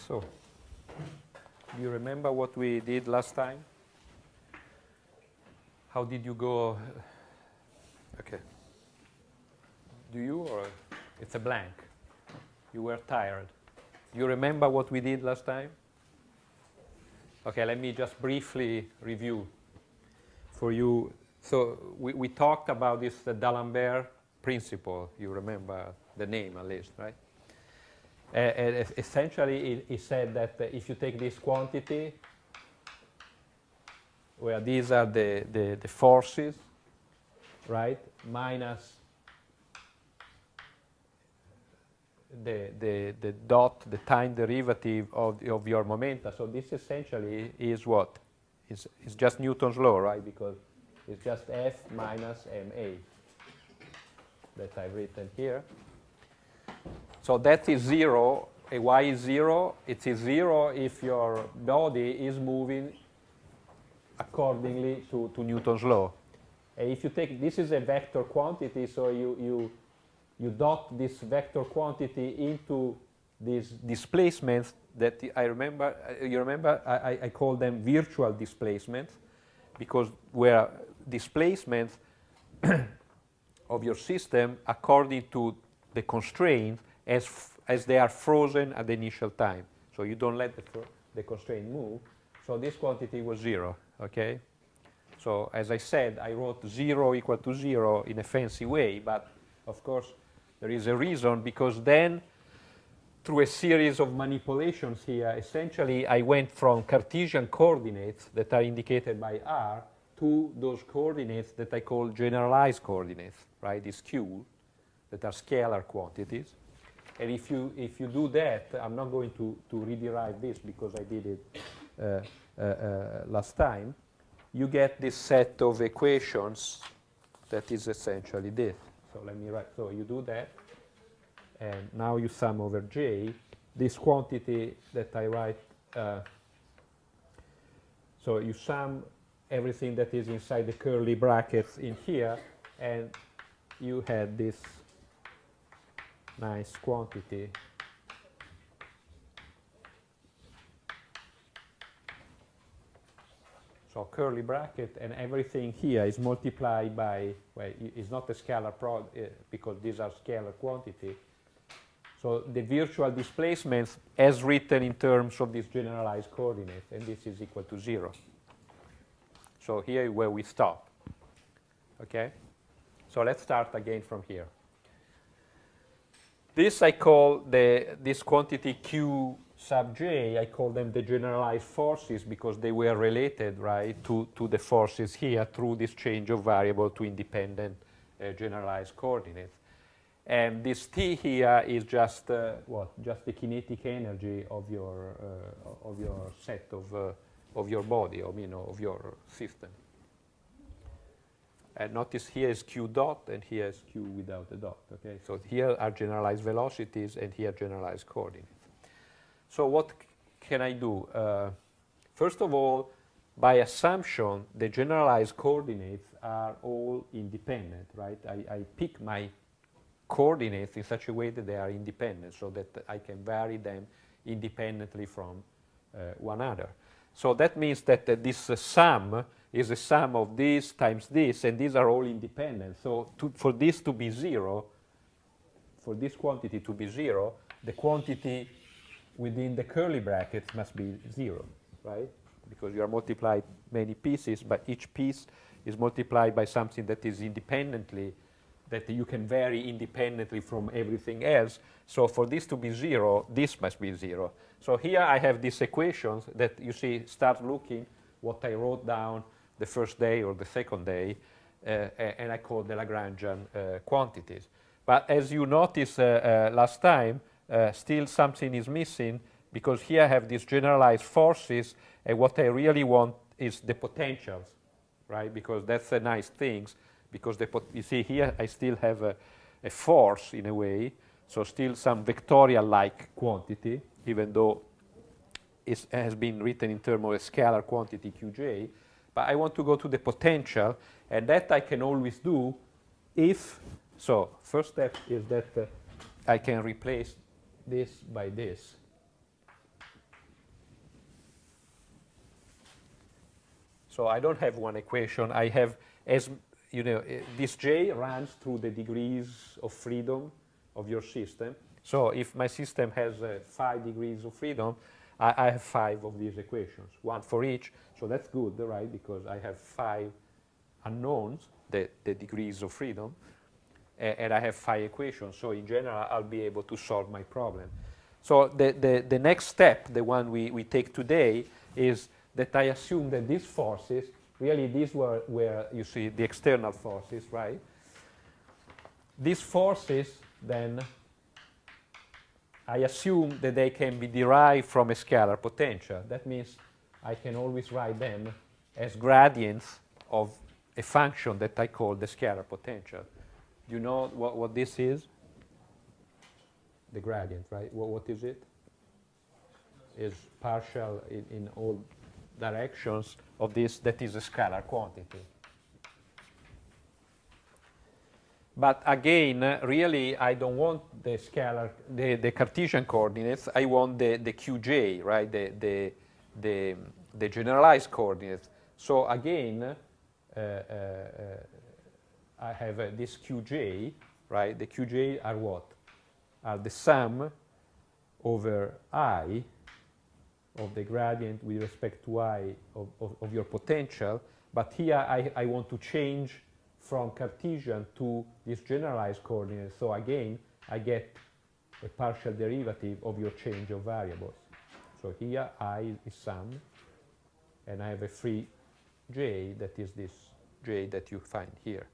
So, do you remember what we did last time? How did you go? Okay. Do you, or it's a blank? You were tired. You remember what we did last time? Okay, let me just briefly review for you. So we talked about this D'Alembert principle. You remember the name at least, right? Essentially, it said that if you take this quantity, where these are the forces, right, minus the dot, the time derivative of your momenta. So this essentially is what? It's just Newton's law, right? Because it's just F minus ma that I've written here. So that is 0. Y is 0. It is 0 if your body is moving accordingly to Newton's law. And if you take, this is a vector quantity, so you dot this vector quantity into these displacements that I remember, you remember I call them virtual displacements, because where displacements of your system according to the constraint as they are frozen at the initial time. So you don't let the constraint move. So this quantity was 0, okay? So as I said, I wrote 0 equal to 0 in a fancy way, but of course there is a reason, because then through a series of manipulations here, essentially I went from Cartesian coordinates that are indicated by R to those coordinates that I call generalized coordinates, right? These Q that are scalar quantities. And if you do that, I'm not going to rederive this because I did it last time. You get this set of equations that is essentially this. So let me write. So you do that, and now you sum over J this quantity that I write. So you sum everything that is inside the curly brackets in here, and you had this nice quantity. So curly bracket, and everything here is multiplied by, well, it's not a scalar because these are scalar quantity. So the virtual displacements as written in terms of this generalized coordinate, and this is equal to 0. So here is where we stop. Okay? So let's start again from here. This I call this quantity Q sub j, I call them the generalized forces because they were related, right, to the forces here through this change of variable to independent generalized coordinates. And this T here is just what? Just the kinetic energy of your set of your body, of your system. And notice here is Q dot, and here is Q without a dot. Okay, so here are generalized velocities, and here generalized coordinates. So what can I do? First of all, by assumption, the generalized coordinates are all independent, right? I pick my coordinates in such a way that they are independent, so that I can vary them independently from one another. So that means that this sum is a sum of this times this, and these are all independent. So for this to be 0, for this quantity to be 0, the quantity within the curly brackets must be 0, right? Because you are multiplied many pieces, but each piece is multiplied by something that is independently, that you can vary independently from everything else. So for this to be 0, this must be 0. So here I have these equations that you see start looking what I wrote down the first day or the second day, and I call the Lagrangian quantities. But as you noticed last time, still something is missing, because here I have these generalized forces, and what I really want is the potentials, right? Because that's a nice thing, because you see here I still have a force in a way, so still some vectorial-like quantity, even though it has been written in terms of a scalar quantity Qj, but I want to go to the potential, and that I can always do if, so first step is that I can replace this by this. So I don't have one equation. I have, as you know, this J runs through the degrees of freedom of your system. So if my system has 5 degrees of freedom, I have 5 of these equations, one for each. So that's good, right? Because I have 5 unknowns, the degrees of freedom, and I have 5 equations. So in general, I'll be able to solve my problem. So the next step, the one we take today, is that I assume that these forces, really these were you see, the external forces, right? These forces, then, I assume that they can be derived from a scalar potential. That means I can always write them as gradients of a function that I call the scalar potential. Do you know what this is? The gradient, right? What is it? Is partial in all directions of this, that is a scalar quantity. But again, really, I don't want the scalar, the Cartesian coordinates. I want the Qj, right? The generalized coordinates. So again, I have this Qj, right? The Qj are what? Are the sum over I of the gradient with respect to I of your potential. But here I want to change from Cartesian to this generalized coordinate. So again, I get a partial derivative of your change of variables. So here I is sum, and I have a free j that is this j that you find here.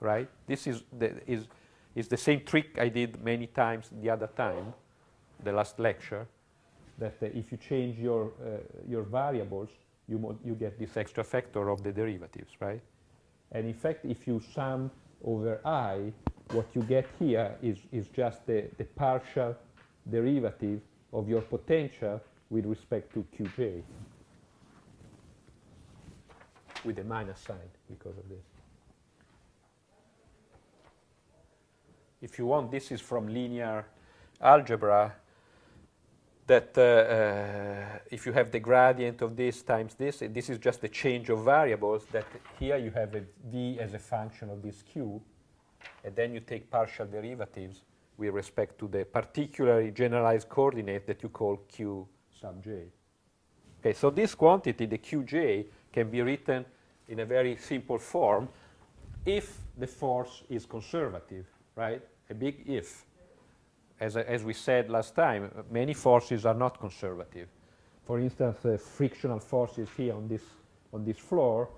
Right? This is the same trick I did many times the other time, the last lecture, that if you change your variables, you get this extra factor of the derivatives, right? And in fact, if you sum over I, what you get here is just the partial derivative of your potential with respect to Qj, with a minus sign because of this. If you want, this is from linear algebra, that if you have the gradient of this times this is just the change of variables, that here you have a v as a function of this q, and then you take partial derivatives with respect to the particularly generalized coordinate that you call q sub j. Okay, so this quantity, the qj, can be written in a very simple form if the force is conservative, right? A big if. As we said last time, many forces are not conservative. For instance, frictional forces here on this floor,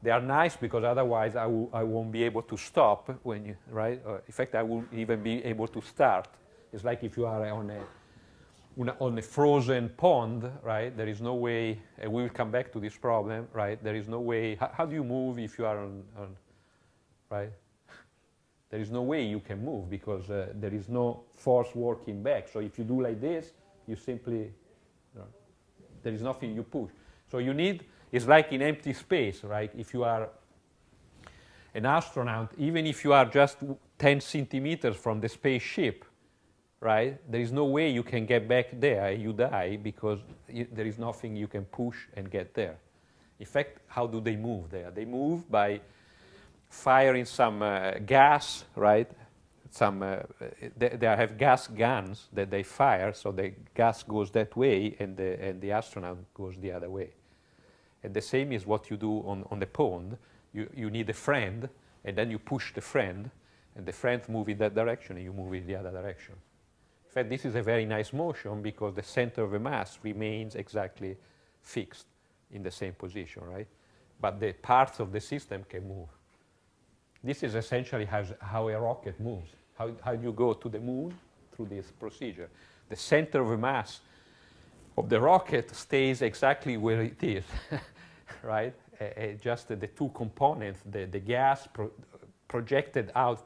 they are nice because otherwise I won't be able to stop when you, right? In fact, I won't even be able to start. It's like if you are on a frozen pond, right? There is no way, and we will come back to this problem, right? There is no way, how do you move if you are on right? There is no way you can move because there is no force working back. So if you do like this, you simply, there is nothing you push. So you need, it's like in empty space, right? If you are an astronaut, even if you are just 10 centimeters from the spaceship, right? There is no way you can get back there. You die because there is nothing you can push and get there. In fact, how do they move there? They move by firing some gas, right? They have gas guns that they fire, so the gas goes that way, and the astronaut goes the other way. And the same is what you do on the pond. You need a friend, and then you push the friend, and the friend moves in that direction, and you move in the other direction. In fact, this is a very nice motion because the center of the mass remains exactly fixed in the same position, right? But the parts of the system can move. This is essentially how a rocket moves. How do you go to the moon? Through this procedure. The center of the mass of the rocket stays exactly where it is, right? Just the two components, the gas projected out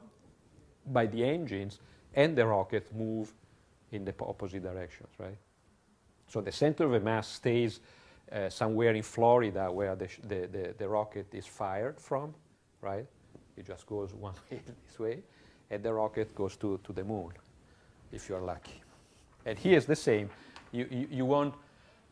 by the engines and the rocket move in the opposite directions, right? So the center of the mass stays somewhere in Florida where the rocket is fired from, right? It just goes one way this way, and the rocket goes to the moon, if you're lucky. And here's the same. You want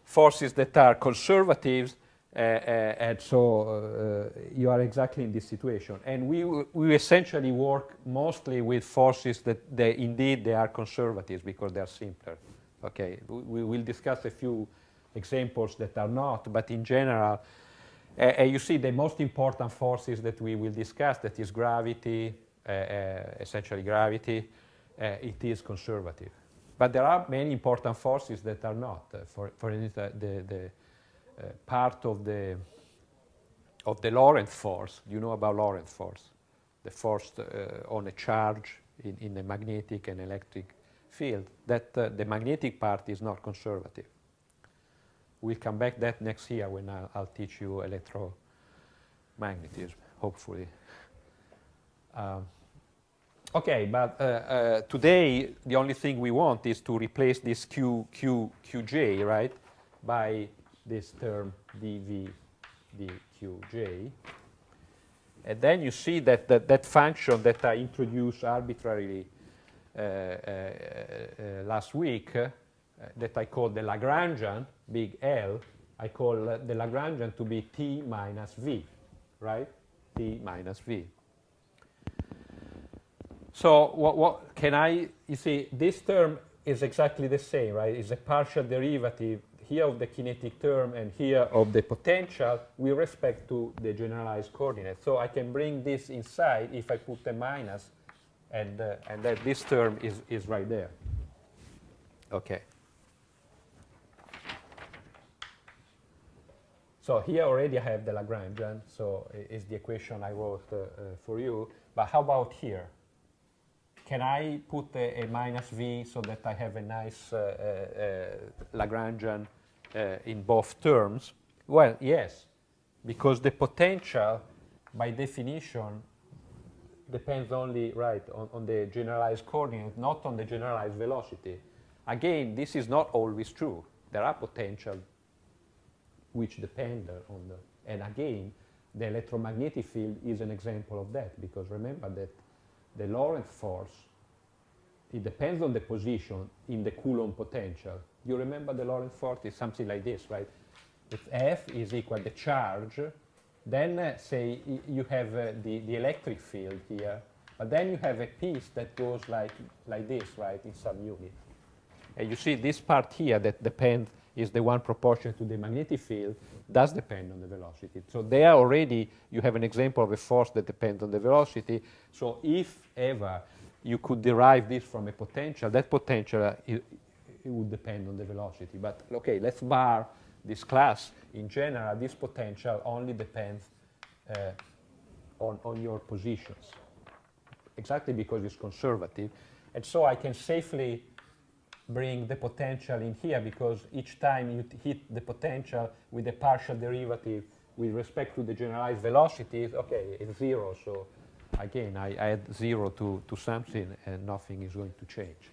forces that are conservatives, and so you are exactly in this situation. And we essentially work mostly with forces that indeed they are conservatives because they are simpler. Okay, we will discuss a few examples that are not, but in general, you see the most important forces that we will discuss, that is gravity, essentially gravity, it is conservative. But there are many important forces that are not. For instance, the part of the Lorentz force. Do you know about Lorentz force? The force on a charge in a magnetic and electric field. That the magnetic part is not conservative. We'll come back that next year when I'll teach you electromagnetism, hopefully. Okay, but today the only thing we want is to replace this QJ, right, by this term dV dQj. And then you see that that function that I introduced arbitrarily last week, that I call the Lagrangian, big L, I call the Lagrangian to be T minus V, right? T minus V. So what can you see, this term is exactly the same, right? It's a partial derivative here of the kinetic term and here of the potential with respect to the generalized coordinate. So I can bring this inside if I put a minus, and that this term is right there. Okay. So here already I have the Lagrangian, so it's the equation I wrote for you. But how about here? Can I put a minus V so that I have a nice Lagrangian in both terms? Well, yes, because the potential, by definition, depends only, right, on the generalized coordinate, not on the generalized velocity. Again, this is not always true. There are potentials which depend on the, and again, the electromagnetic field is an example of that, because remember that the Lorentz force, it depends on the position in the Coulomb potential. You remember the Lorentz force is something like this, right? If F is equal to the charge, then say you have the electric field here, but then you have a piece that goes like this, right, in some unit. And you see this part here that depends, is the one proportional to the magnetic field, does depend on the velocity. So there already you have an example of a force that depends on the velocity. So if ever you could derive this from a potential, that potential it would depend on the velocity. But okay, let's bar this class. In general, this potential only depends on your positions, exactly because it's conservative. And so I can safely bring the potential in here, because each time you hit the potential with a partial derivative with respect to the generalized velocities, okay, it's zero. So again, I add 0 to something and nothing is going to change.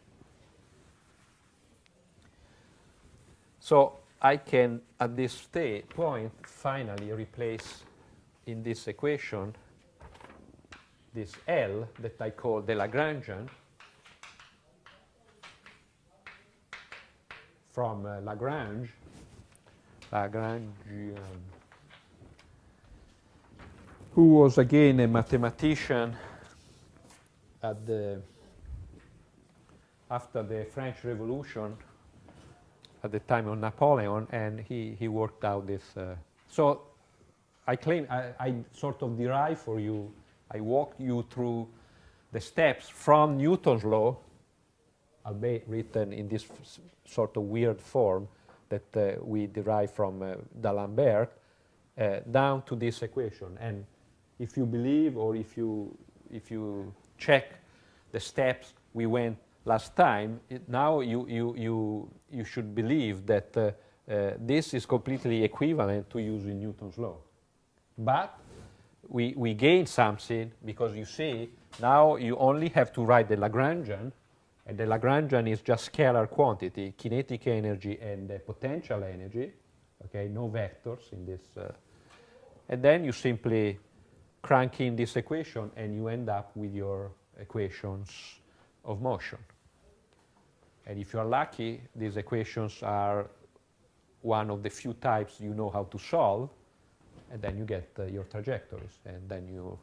So I can, at this point, finally replace in this equation this L that I call the Lagrangian from Lagrangian, who was again a mathematician at after the French Revolution, at the time of Napoleon, and he worked out this. So I claim I sort of derive for you, I walk you through the steps from Newton's law, albeit written in this sort of weird form that we derive from D'Alembert, down to this equation. And if you believe, or if you check the steps we went last time, now you should believe that this is completely equivalent to using Newton's law. But we gain something, because you see, now you only have to write the Lagrangian, and the Lagrangian is just scalar quantity, kinetic energy and potential energy, okay, no vectors in this. And then you simply crank in this equation and you end up with your equations of motion. And if you are lucky, these equations are one of the few types you know how to solve, and then you get your trajectories, and then you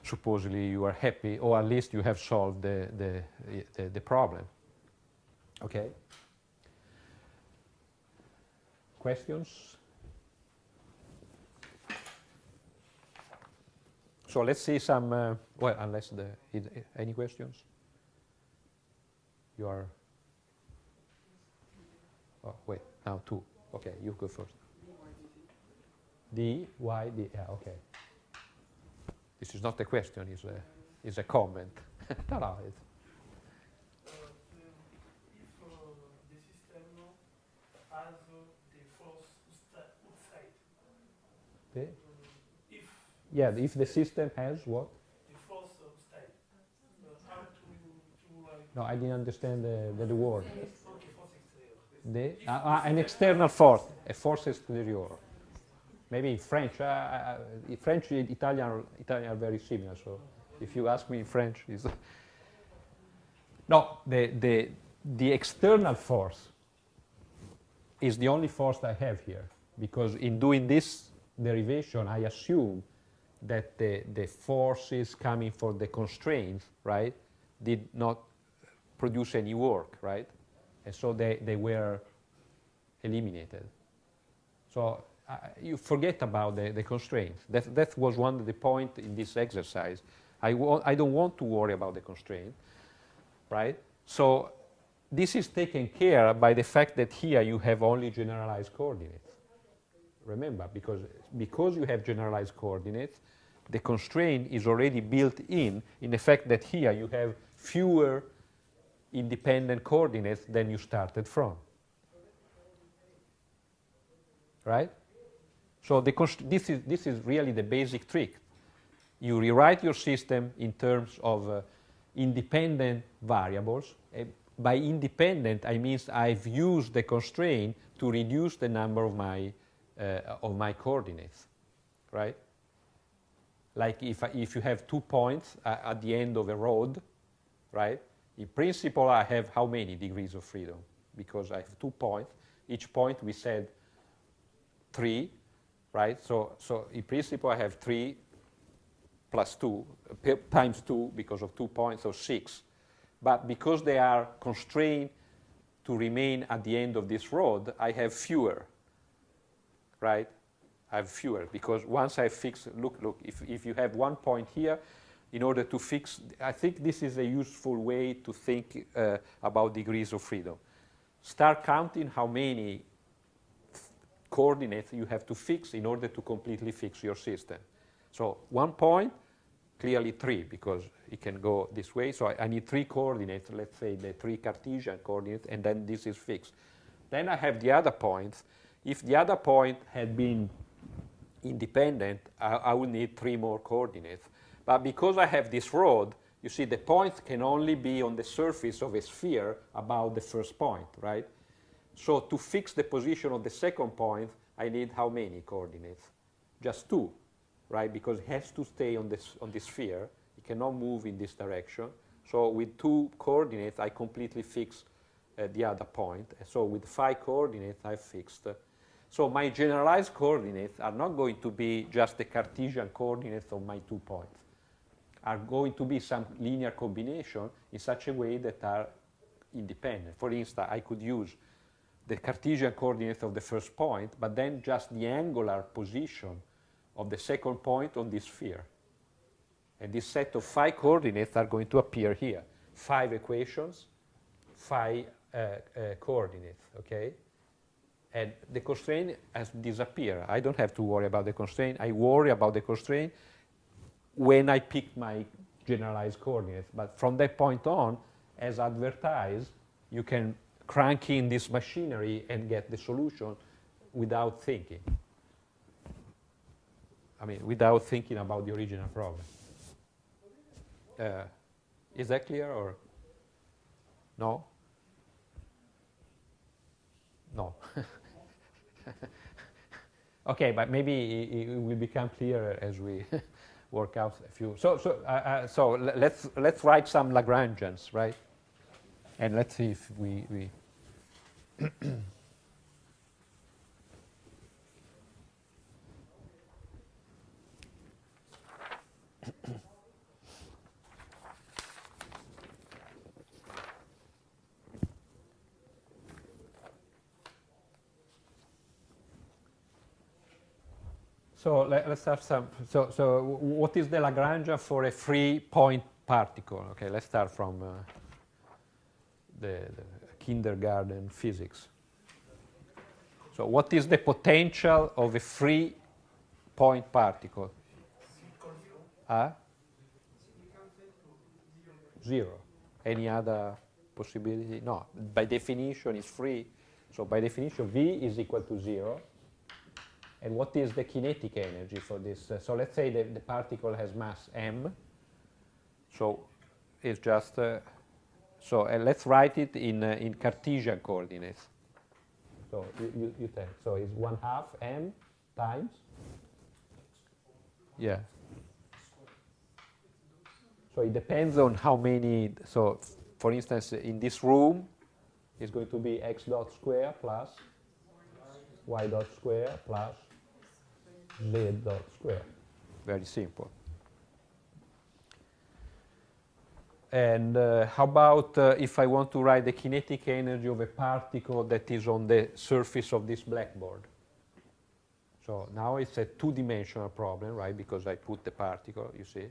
supposedly you are happy, or at least you have solved the problem. Okay? Questions? So let's see some, well, unless any questions? You are, oh, wait, now two. Okay, you go first. D, Y, D, yeah, okay. This is not a question, it's a comment. No, no, it's if the system has the force outside, if the system has what? the force outside, how to No, I didn't understand the word. okay, force exterior. An external force, a force exterior. Maybe in French. French and Italian are very similar. So if you ask me in French, is no, the external force is the only force I have here, because in doing this derivation, I assume that the forces coming from the constraints, right, did not produce any work, right, and so they were eliminated. So you forget about the constraints. That was one of the points in this exercise. I don't want to worry about the constraint, right? So this is taken care of by the fact that here you have only generalized coordinates. Remember, because you have generalized coordinates, the constraint is already built in the fact that here you have fewer independent coordinates than you started from, right? So this is really the basic trick. You rewrite your system in terms of independent variables. By independent, I mean I've used the constraint to reduce the number of my coordinates, right? Like if you have 2 points at the end of a road, right? In principle, I have how many degrees of freedom? Because I have 2 points. Each point we said 3. Right? So in principle, I have 3 plus 2 times 2 because of 2 points, so 6. But because they are constrained to remain at the end of this road, I have fewer. Right? I have fewer because once I fix, look, if you have 1 point here, in order to fix, I think this is a useful way to think about degrees of freedom. Start counting how many coordinates you have to fix in order to completely fix your system. So 1 point, clearly 3, because it can go this way. So I need 3 coordinates, let's say the 3 Cartesian coordinates, and then this is fixed. Then I have the other points. If the other point had been independent, I would need 3 more coordinates. But because I have this road, you see the points can only be on the surface of a sphere about the first point, right? So to fix the position of the second point, I need how many coordinates? Just 2, right? Because it has to stay on this sphere. It cannot move in this direction. So with 2 coordinates, I completely fix the other point. So with 5 coordinates, I fixed. So my generalized coordinates are not going to be just the Cartesian coordinates of my 2 points. Are going to be some linear combination in such a way that are independent. For instance, I could use the Cartesian coordinates of the first point, but then just the angular position of the second point on this sphere. And this set of 5 coordinates are going to appear here. 5 equations, 5 coordinates, okay? And the constraint has disappeared. I don't have to worry about the constraint. I worry about the constraint when I pick my generalized coordinates. But from that point on, as advertised, you can crank in this machinery and get the solution without thinking. I mean, without thinking about the original problem. Is that clear or no? No. Okay, but maybe it will become clearer as we work out a few. So let's write some Lagrangians, right? And let's see if we So let's have some. So what is the Lagrangian for a free-point particle? Okay, let's start from the kindergarten physics. So what is the potential of a free-point particle? Zero. Any other possibility? No. By definition, it's free. So by definition, V is equal to 0. And what is the kinetic energy for this? So let's say the particle has mass m. So it's just, so let's write it in Cartesian coordinates. So you take, so it's 1/2 m times, yeah. So it depends on how many, so for instance, in this room, it's going to be x dot square plus y dot square plus z dot square. Very simple. And how about if I want to write the kinetic energy of a particle that is on the surface of this blackboard? So now it's a two-dimensional problem, right? Because I put the particle, you see.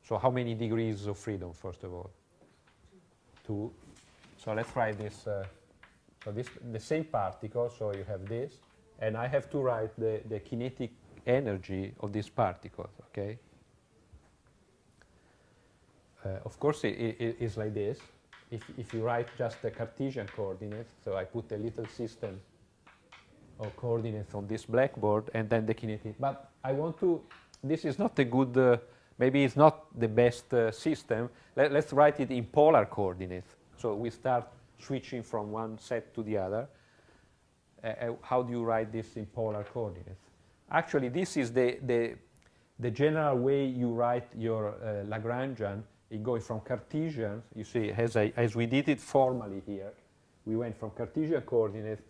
So how many degrees of freedom, first of all? 2. So let's write this. So this the same particle. So you have this, and I have to write the kinetic energy of this particle. Okay. Of course, it's like this. If you write just the Cartesian coordinates, so I put a little system of coordinates on this blackboard, and then the kinetic. But I want to. This is not a good. Maybe it's not the best system. Let's write it in polar coordinates. So we start switching from one set to the other. How do you write this in polar coordinates? Actually, this is the general way you write your Lagrangian in going from Cartesian. You see, as we did it formally here, we went from Cartesian coordinates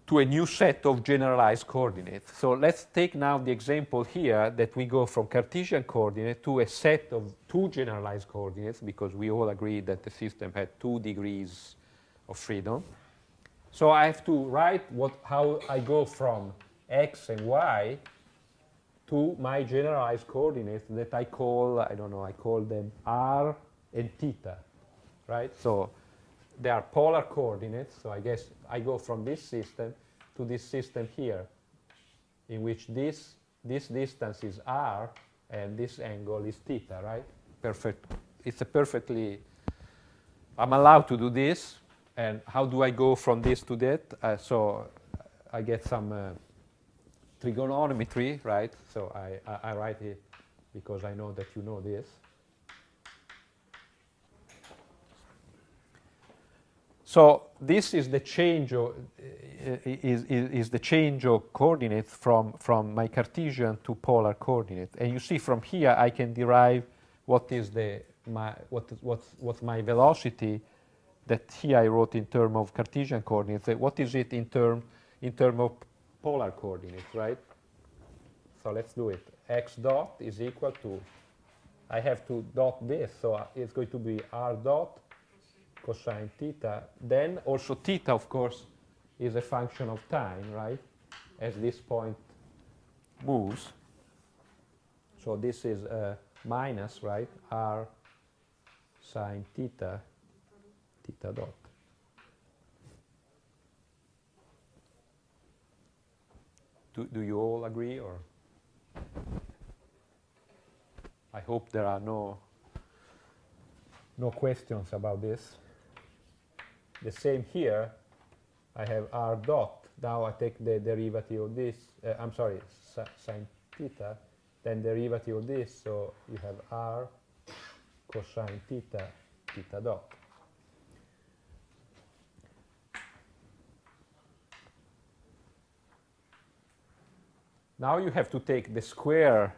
to a new set of generalized coordinates. So let's take now the example here that we go from Cartesian coordinate to a set of 2 generalized coordinates, because we all agree that the system had 2 degrees of freedom. So I have to write how I go from x and y to my generalized coordinates that I call, I don't know, I call them r and theta, right? So they are polar coordinates, so I guess I go from this system to this system here, in which this distance is r and this angle is theta, right? Perfect. It's a perfectly, I'm allowed to do this. And how do I go from this to that? So I get some trigonometry, right? So I write it because I know that you know this. So this is the change of is the change of coordinates from my Cartesian to polar coordinate. And you see from here I can derive what is what's my velocity that here I wrote in terms of Cartesian coordinates. What is it in term of polar coordinates, right? So let's do it. X dot is equal to, I have to dot this, so it's going to be r dot cosine theta. Then also theta, of course, is a function of time, right? As this point moves. So this is minus, right? R sine theta, theta dot. Do you all agree, or? I hope there are no questions about this. The same here. I have r dot. Now I take the derivative of this. I'm sorry, sine theta. Then derivative of this. So you have r cosine theta, theta dot. Now you have to take the square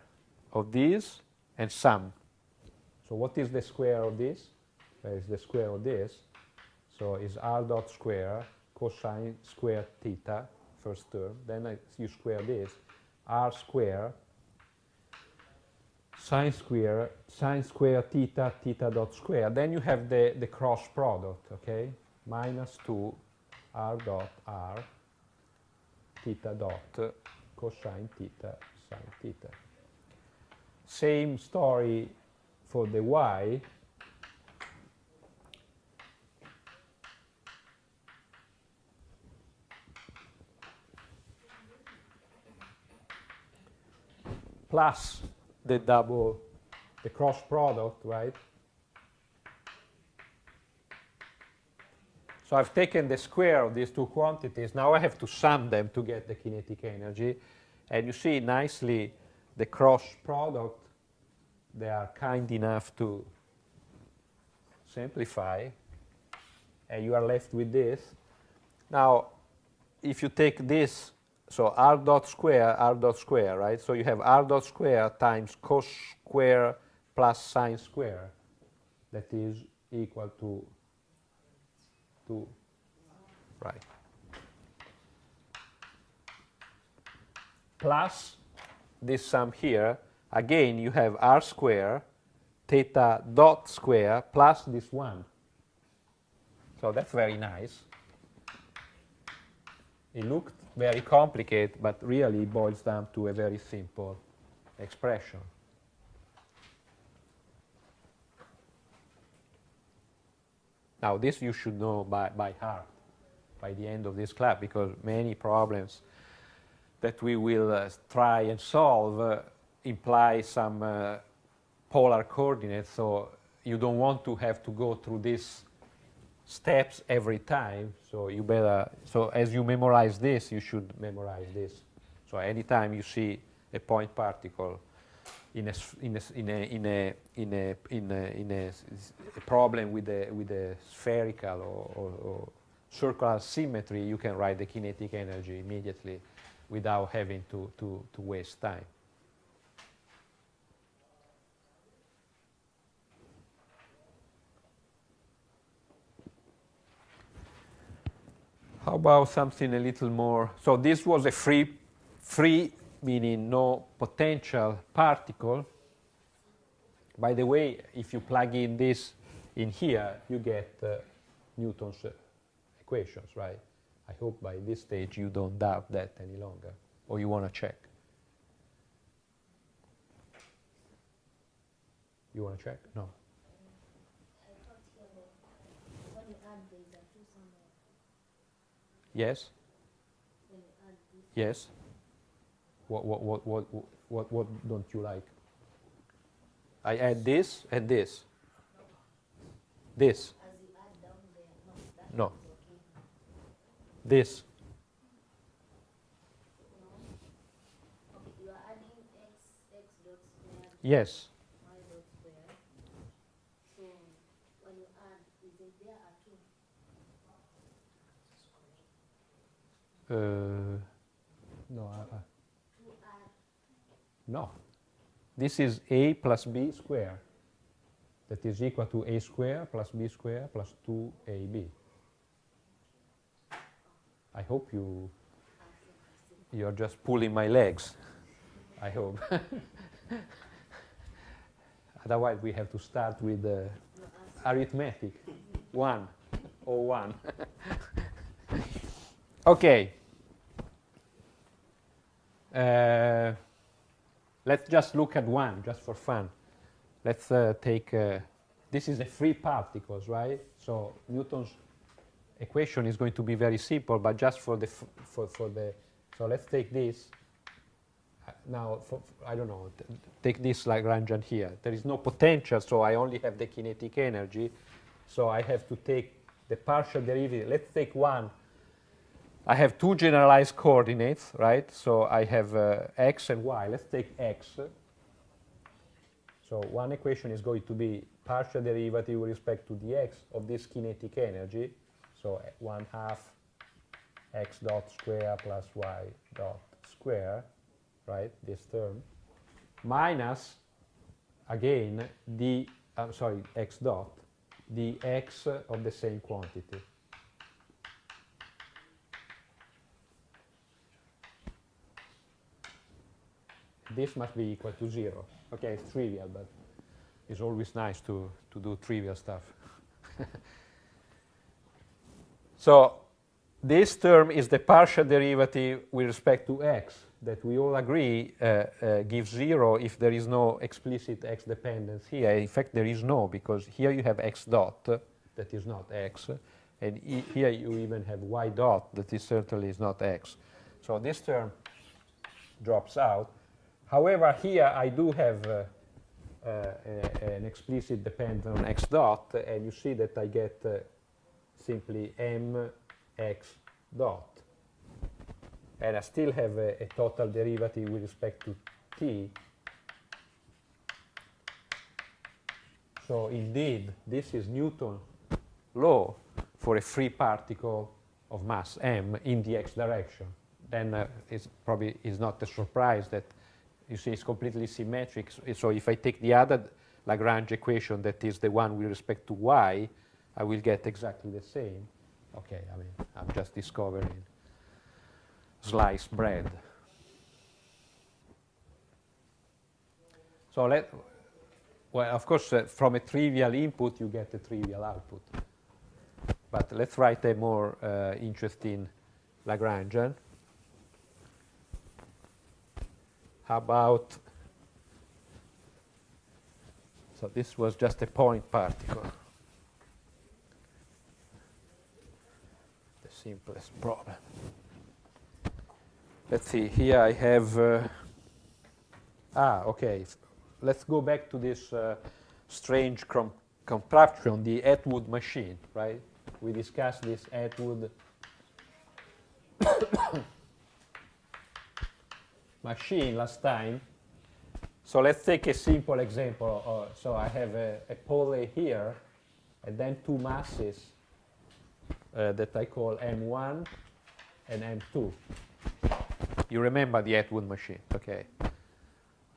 of this and sum. So what is the square of this? Where is the square of this? So it's r dot square cosine square theta, first term. Then you square this. R square sine square theta, theta dot square. Then you have the cross product, okay? Minus 2 r dot r theta dot cosine theta sine theta. Same story for the y. Plus the cross product, right? So I've taken the square of these two quantities. Now I have to sum them to get the kinetic energy. And you see nicely the cross product, they are kind enough to simplify. And you are left with this. Now, if you take this, so r dot square, right? So you have r dot square times cos square plus sine square. That is equal to 2, right? Plus this sum here. Again, you have r square, theta dot square, plus this 1. So that's very nice. It looked very complicated, but really boils down to a very simple expression. Now, this you should know by heart by the end of this class, because many problems that we will try and solve imply some polar coordinates, so you don't want to have to go through these steps every time. So you better, so as you memorize this, you should memorize this. So anytime you see a point particle in a problem with a spherical or circular symmetry, you can write the kinetic energy immediately without having to waste time. How about something a little more? So this was a free meaning no potential particle. By the way, if you plug in this in here, you get Newton's equations, right? I hope by this stage you don't doubt that any longer, or you want to check. You want to check? No. Yes. Yes. What don't you like? I add this and this. This. No. This. You are adding x dot square. Yes. Y dot square. So when you add, is it there a 2? No. 2r. No. This is a plus b square. That is equal to a square plus b square plus 2ab. I hope you're just pulling my legs. I hope. Otherwise, we have to start with arithmetic. 1 or 1. Okay. Let's just look at one, just for fun. Let's take, this is a free particles, right? So Newton's equation is going to be very simple, but just for the, so let's take this. Now, I don't know, take this Lagrangian here. There is no potential, so I only have the kinetic energy. So I have to take the partial derivative. Let's take one. I have two generalized coordinates, right? So I have x and y. Let's take x. So one equation is going to be partial derivative with respect to the x of this kinetic energy. So 1/2 x dot square plus y dot square, right? This term. Minus, again, the, x dot, the x of the same quantity. This must be equal to 0. Okay, it's trivial, but it's always nice to do trivial stuff. So this term is the partial derivative with respect to x. that we all agree gives 0 if there is no explicit x dependence here. In fact, there is no, because here you have x dot that is not x, and here you even have y dot that is certainly is not x. So this term drops out. However, here I do have an explicit dependence on x dot, and you see that I get simply mx dot. And I still have a total derivative with respect to t. So indeed, this is Newton's law for a free particle of mass m in the x direction. Then it probably is not a surprise that you see it's completely symmetric. So if I take the other Lagrange equation, that is the one with respect to y, I will get exactly the same. Okay, I mean, I'm just discovering sliced bread. So well, of course, from a trivial input, you get a trivial output. But let's write a more interesting Lagrangian. How about, so this was just a point particle. The simplest problem. Let's see, here I have, okay, let's go back to this strange contraption, the Atwood machine, right? We discussed this Atwood machine last time. So let's take a simple example. So I have a Pauli here, and then two masses that I call M1 and M2. You remember the Atwood machine, okay?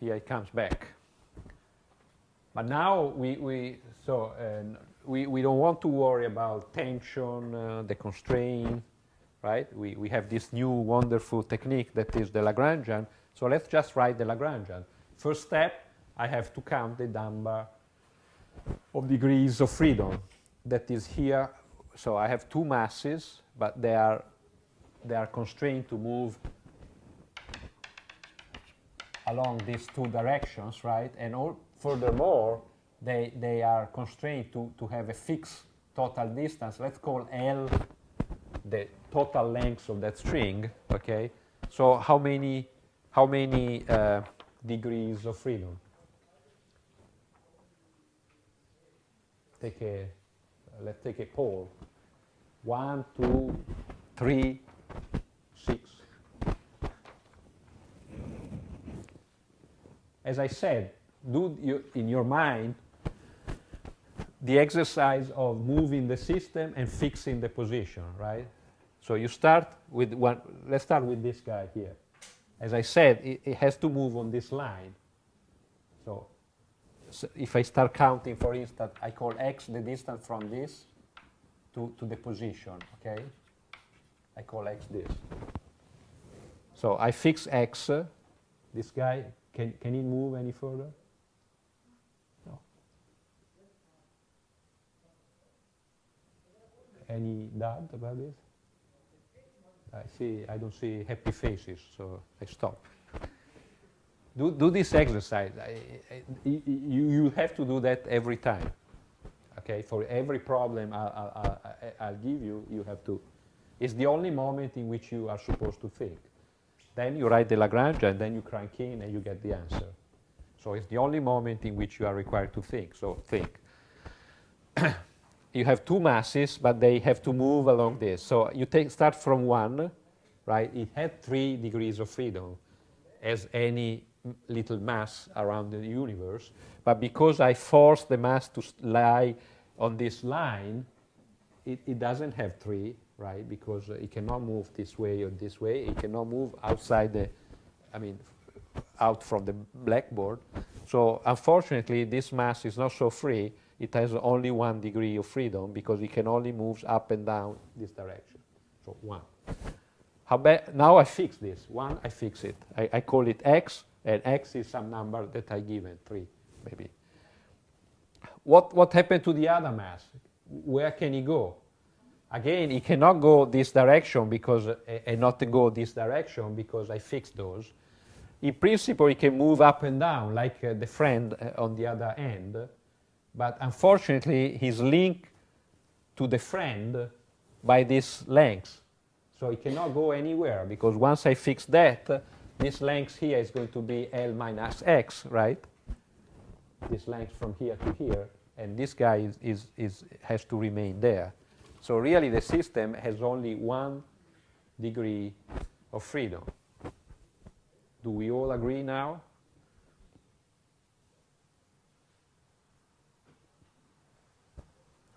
Here it comes back. But now we don't want to worry about tension, the constraint, right? We have this new wonderful technique that is the Lagrangian. So let's just write the Lagrangian. First step, I have to count the number of degrees of freedom that is here. So I have two masses, but they are constrained to move along these two directions, right? And furthermore, they are constrained to have a fixed total distance. Let's call L the total length of that string, okay? So how many degrees of freedom? Let's take a poll. 1, 2, 3, 6. As I said, do in your mind the exercise of moving the system and fixing the position, right? So you start with one. Let's start with this guy here. As I said, it has to move on this line. So if I start counting, for instance, I call x the distance from this to the position, okay? I call x this. So I fix x. This guy, can he move any further? No. Any doubt about this? I don't see happy faces, so I stop. Do this exercise. You have to do that every time. Okay, for every problem I'll give you, you have to. It's the only moment in which you are supposed to think. Then you write the Lagrangian, and then you crank in, and you get the answer. So it's the only moment in which you are required to think. So think. You have two masses, but they have to move along this. So you start from 1, right? It had 3 degrees of freedom, as any little mass around the universe. But because I force the mass to lie on this line, it doesn't have 3, right? Because it cannot move this way or this way. It cannot move outside out from the blackboard. So unfortunately, this mass is not so free. It has only 1 degree of freedom because it can only move up and down this direction. So 1. Now I fix this. 1, I fix it. I call it x, and x is some number that I given, 3 maybe. What happened to the other mass? Where can it go? Again, it cannot go this direction because, and not go this direction because I fixed those. In principle, it can move up and down like the friend on the other end. But unfortunately, he's linked to the friend by this length. So it cannot go anywhere because once I fix that, this length here is going to be L minus X, right? This length from here to here. And this guy has to remain there. So really, the system has only 1 degree of freedom. Do we all agree now?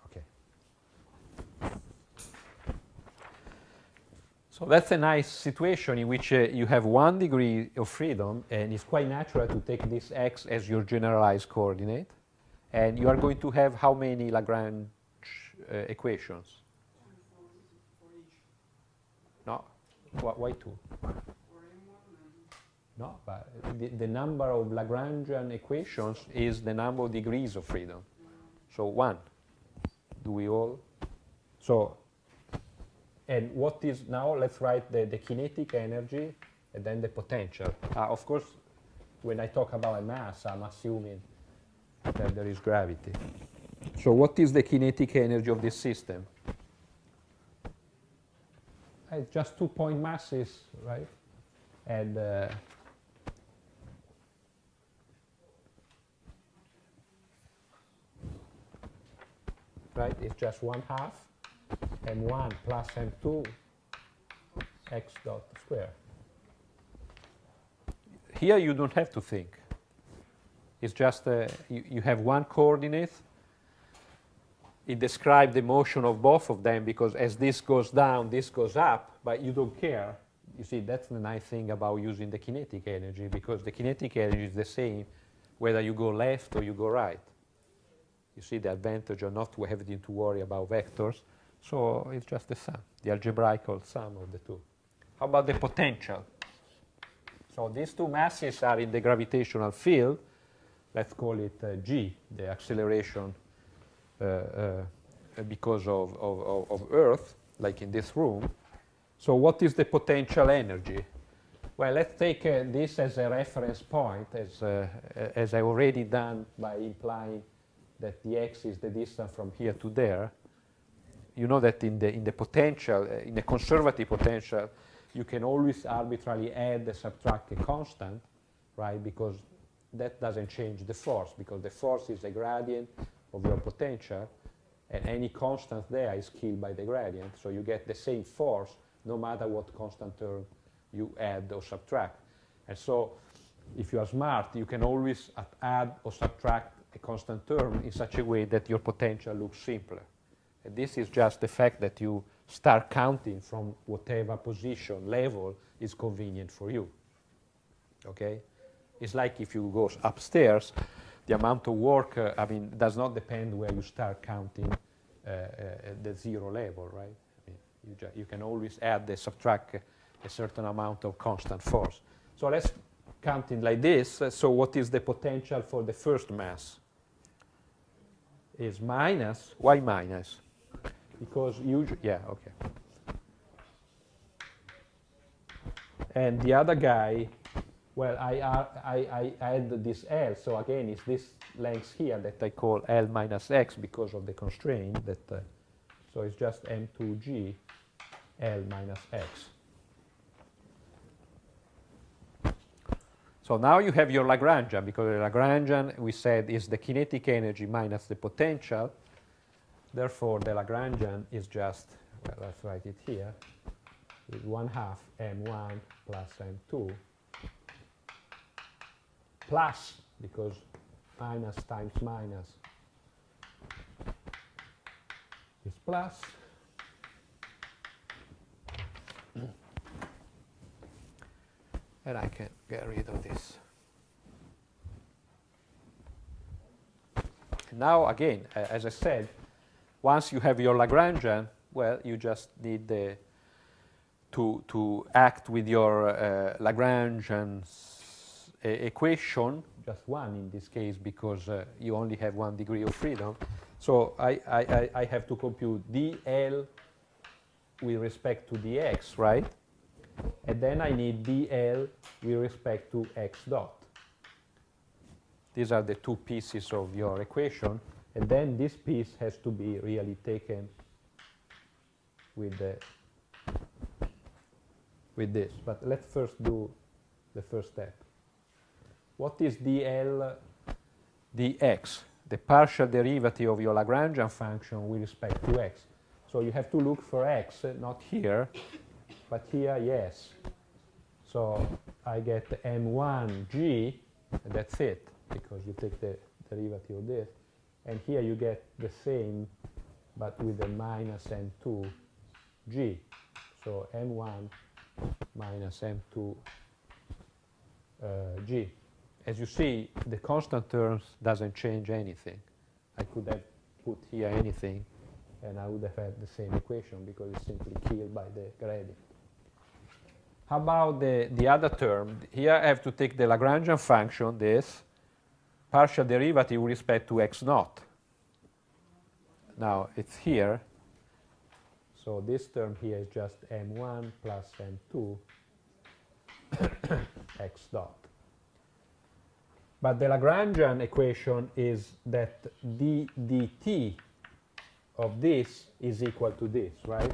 Okay. So that's a nice situation in which you have 1 degree of freedom, and it's quite natural to take this x as your generalized coordinate. And you are going to have how many Lagrange equations? No. Why 2? No, but the number of Lagrangian equations is the number of degrees of freedom. So 1. Do we all? So, and what is now? Let's write the kinetic energy and then the potential. Of course, when I talk about a mass, I'm assuming that there is gravity. So what is the kinetic energy of this system? It's just 2-point masses, right? And right, it's just 1/2 m1 plus m2 x dot square. Here you don't have to think. It's just you have 1 coordinate. It describes the motion of both of them because as this goes down, this goes up, but you don't care. You see, that's the nice thing about using the kinetic energy because the kinetic energy is the same whether you go left or you go right. You see the advantage of not having to worry about vectors. So it's just the sum, the algebraical sum of the two. How about the potential? So these 2 masses are in the gravitational field. Let's call it G, the acceleration because of Earth, like in this room. So what is the potential energy? Well, let's take this as a reference point, as I already done by implying that the x is the distance from here to there. You know that in the potential, in the conservative potential, you can always arbitrarily add and subtract a constant, right? Because that doesn't change the force, because the force is a gradient of your potential, and any constant there is killed by the gradient. So you get the same force no matter what constant term you add or subtract. And so if you are smart, you can always add or subtract a constant term in such a way that your potential looks simpler. And this is just the fact that you start counting from whatever position, level is convenient for you. Okay? It's like if you go upstairs, the amount of work, does not depend where you start counting the 0 level, right? You can always add and subtract a certain amount of constant force. So let's count it like this. So what is the potential for the first mass? Is minus. Why minus? Because usually, yeah, okay. And the other guy, well, I add this L. So again, it's this length here that I call L minus X because of the constraint. That so it's just M2G L minus X. So now you have your Lagrangian, because the Lagrangian, we said, is the kinetic energy minus the potential. Therefore, the Lagrangian is just, well, let's write it here, is 1/2 m1 plus m2 plus, because minus times minus is plus, and I can get rid of this. Now, again, as I said, once you have your Lagrangian, well, you just need to act with your Lagrangian equation, just 1 in this case, because you only have 1 degree of freedom. So I have to compute dL with respect to the x, right? And then I need dl with respect to x dot. These are the two pieces of your equation. And then this piece has to be really taken with this. But let's first do the first step. What is dl dx? The partial derivative of your Lagrangian function with respect to x. So you have to look for x, not here, but here, yes. So I get m1g, and that's it, because you take the derivative of this. And here you get the same, but with the minus m2g. So m1 minus m2 g. As you see, the constant terms doesn't change anything. I could have put here anything, and I would have had the same equation because it's simply killed by the gradient. How about the other term? Here I have to take the Lagrangian function, this partial derivative with respect to x naught. Now it's here. So this term here is just m1 plus m2 x dot. But the Lagrangian equation is that d dt of this is equal to this, right?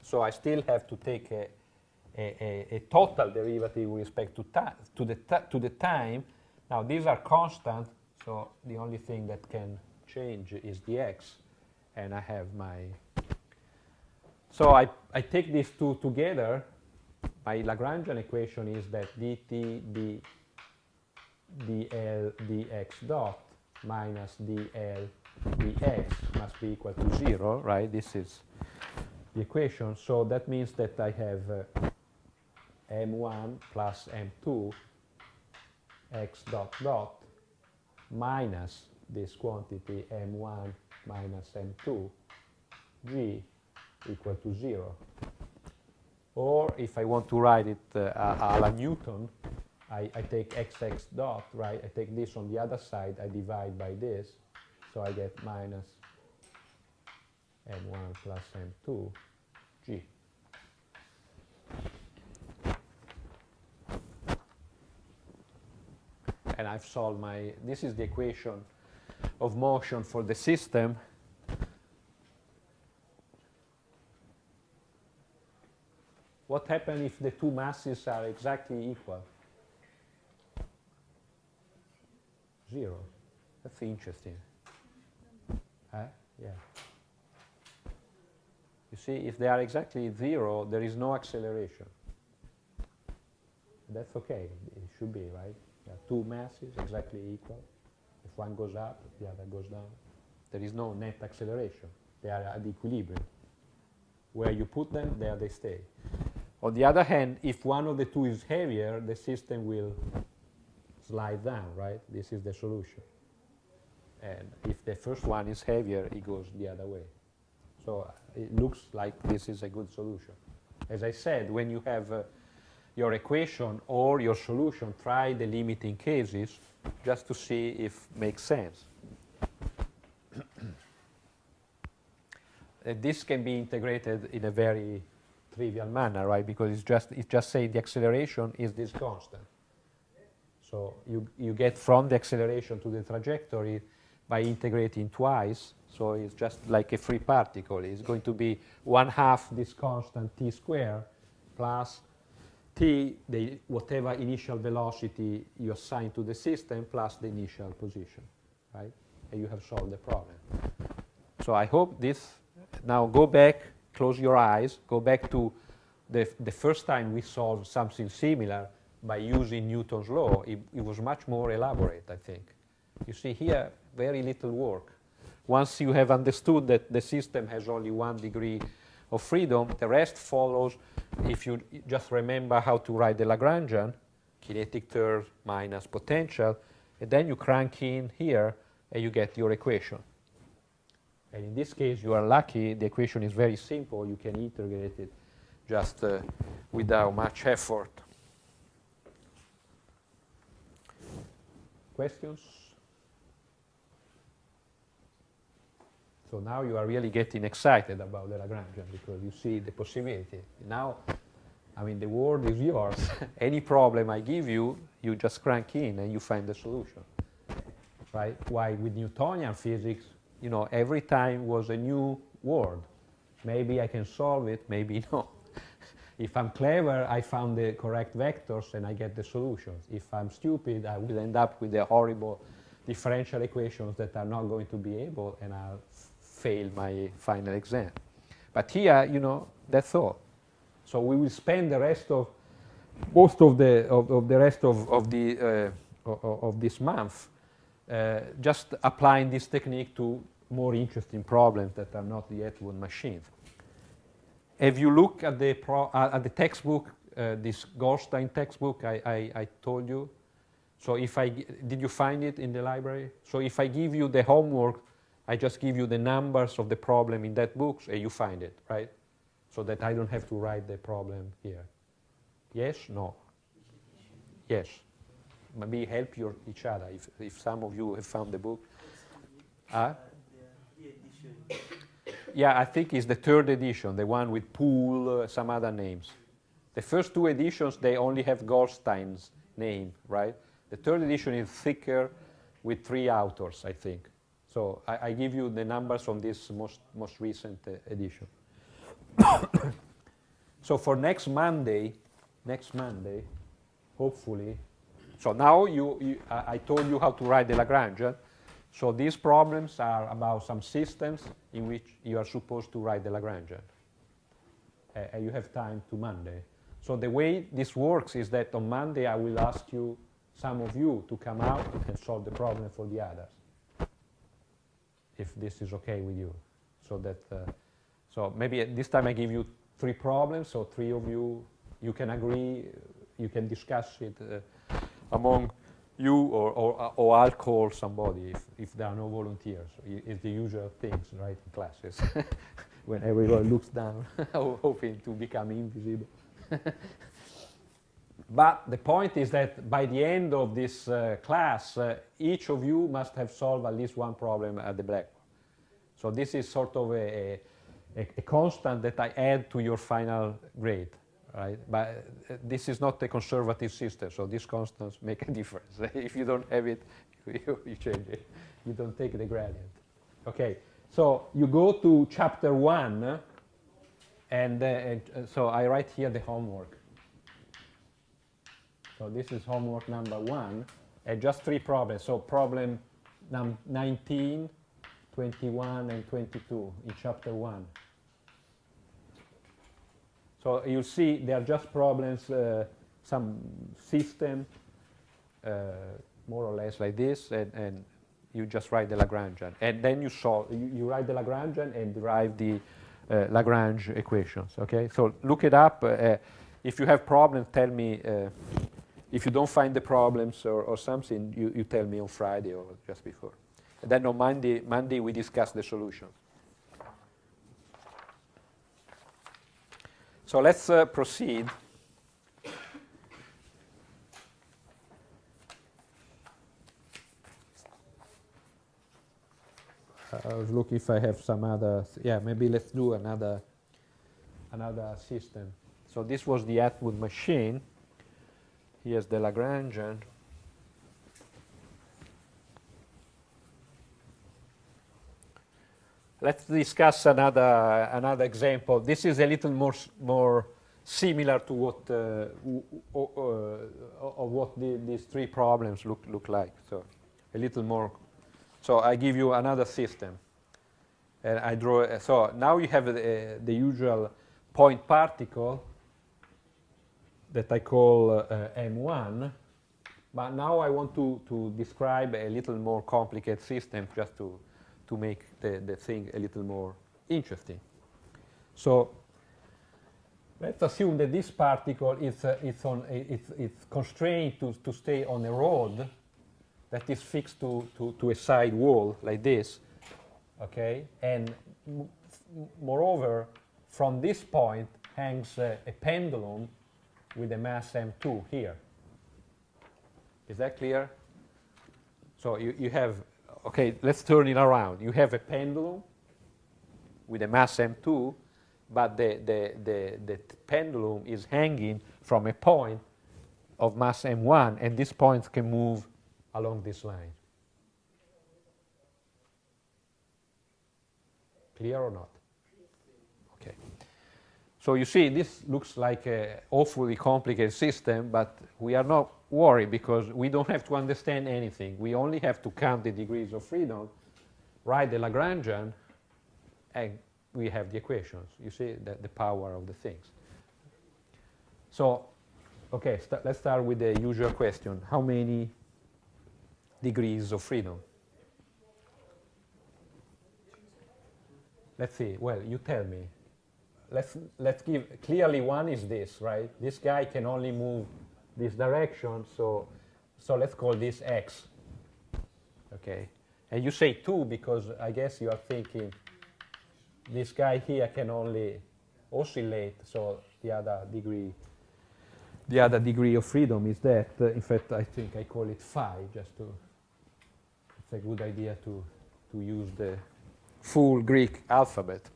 So I still have to take a total derivative with respect to the time. Now these are constant, so the only thing that can change is the x, and I have my. So I take these two together. My Lagrangian equation is that dt dl dx dot minus dl dx must be equal to 0, right? This is the equation. So that means that I have m1 plus m2 x dot dot minus this quantity m1 minus m2 g equal to 0. Or if I want to write it a la Newton, I take xx dot, right? I take this on the other side, I divide by this, so I get minus m1 plus m2 g. And I've solved this is the equation of motion for the system. What happens if the two masses are exactly equal? 0. That's interesting. Huh? Yeah. You see, if they are exactly 0, there is no acceleration. That's okay. It should be, right? There are two masses exactly equal. If one goes up, the other goes down. There is no net acceleration. They are at equilibrium. Where you put them, there they stay. On the other hand, if one of the two is heavier, the system will slide down, right? This is the solution. And if the first one is heavier, it goes the other way. So it looks like this is a good solution. As I said, when you have your equation or your solution, try the limiting cases just to see if it makes sense. This can be integrated in a very trivial manner, right? Because it's just saying the acceleration is this constant. So you get from the acceleration to the trajectory by integrating twice. So it's just like a free particle. It's going to be 1/2 this constant t squared plus t, whatever initial velocity you assign to the system, plus the initial position, right? And you have solved the problem. So I hope this. Now go back, close your eyes, go back to the first time we solved something similar by using Newton's law. It was much more elaborate, I think. You see here, very little work. Once you have understood that the system has only 1 degree of freedom, the rest follows if you just remember how to write the Lagrangian, kinetic term minus potential, and then you crank in here and you get your equation. And in this case, you are lucky. The equation is very simple. You can integrate it just without much effort. Questions? So now you are really getting excited about the Lagrangian because you see the possibility. Now, I mean, the world is yours. Any problem I give you, you just crank in and you find the solution, right? Why with Newtonian physics, you know, every time was a new world. Maybe I can solve it, maybe no. If I'm clever, I found the correct vectors and I get the solutions. If I'm stupid, I will end up with the horrible differential equations that are not going to be able, and I'll fail my final exam. But here, you know, that's all. So we will spend the rest of most of the rest of this month just applying this technique to more interesting problems that are not the Atwood machines. If you look at the textbook, this Goldstein textbook I told you, so if did you find it in the library? So if I give you the homework, I just give you the numbers of the problem in that book, and you find it, right? So that I don't have to write the problem here. Yes? No? Yes. Maybe help each other if some of you have found the book. Yeah, I think it's the third edition, the one with Poole, some other names. The first two editions, they only have Goldstein's name, right? The third edition is thicker with 3 authors, I think. So I give you the numbers from this most recent edition. So for next Monday, hopefully, so now I told you how to write the Lagrangian. So these problems are about some systems in which you are supposed to write the Lagrangian. You have time to Monday. So the way this works is that on Monday I will ask you, some of you, to come out and solve the problem for the others, if this is okay with you. So that, so maybe this time I give you 3 problems, so 3 of you can agree, you can discuss it among you, or I'll call somebody if there are no volunteers. It's the usual things, right, in classes, when everyone looks down, hoping to become invisible. But the point is that by the end of this class, each of you must have solved at least one problem at the blackboard. So this is sort of a constant that I add to your final grade, right? But this is not a conservative system, so these constants make a difference. If you don't have it, you change it. You don't take the gradient. Okay, so you go to chapter 1, and so I write here the homework. So this is homework number 1, and just 3 problems. So problem 19, 21, and 22 in chapter 1. So you see they are just problems, some system, more or less like this, and you just write the Lagrangian. And then you solve, you write the Lagrangian and derive the Lagrange equations, okay? So look it up. If you have problems, tell me. If you don't find the problems or something, you tell me on Friday or just before. And then on Monday we discuss the solutions. So let's proceed. I was looking if I have some other, yeah, maybe let's do another system. So this was the Atwood machine. Here's the Lagrangian. Let's discuss another example. This is a little more similar to what these 3 problems look like. So a little more. So I give you another system, and I draw. So now you have the usual point particle that I call M1, but now I want to describe a little more complicated system just to make the thing a little more interesting. So let's assume that this particle it's constrained to stay on a rod that is fixed to a side wall like this, okay? And moreover, from this point hangs a pendulum with a mass M2 here. Is that clear? So you have, okay, let's turn it around. You have a pendulum with a mass m2, but the pendulum is hanging from a point of mass m1, and these points can move along this line. Clear or not? Okay. So you see, this looks like an awfully complicated system, but we are not worried because we don't have to understand anything. We only have to count the degrees of freedom, write the Lagrangian, and we have the equations. You see the power of the things. So, okay, let's start with the usual question. How many degrees of freedom? Let's see. Well, you tell me. Let's give, clearly one is this, right? This guy can only move this direction, so let's call this x. Okay. And you say 2 because I guess you are thinking this guy here can only oscillate, so the other degree of freedom is that. In fact, I think I call it phi, just to, it's a good idea to use the full Greek alphabet.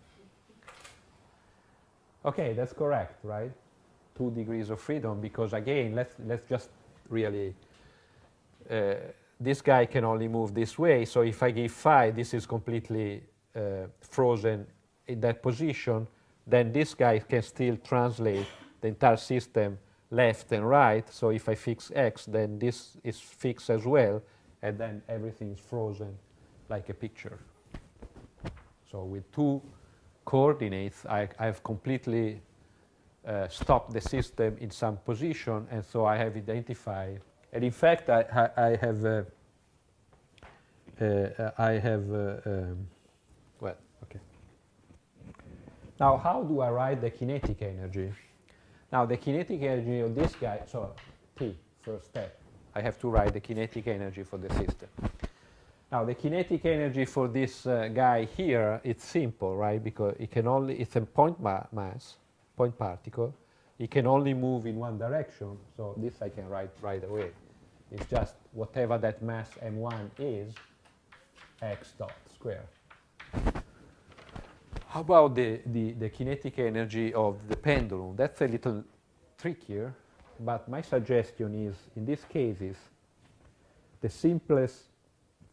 Okay, that's correct, right? 2 degrees of freedom, because again, let's just really, this guy can only move this way, so if I give phi, this is completely frozen in that position, then this guy can still translate the entire system left and right, so if I fix x, then this is fixed as well, and then everything is frozen like a picture. So with 2 coordinates, I've completely stopped the system in some position, and so I have identified. And in fact, I have well, okay. Now, how do I write the kinetic energy? Now, the kinetic energy of this guy, so T, first step, I have to write the kinetic energy for the system. Now, the kinetic energy for this guy here, it's simple, right? Because it can only, it's a point mass, point particle. It can only move in one direction, so this I can write right away. It's just whatever that mass m1 is, x dot square. How about the kinetic energy of the pendulum? That's a little trickier, but my suggestion is, in these cases, the simplest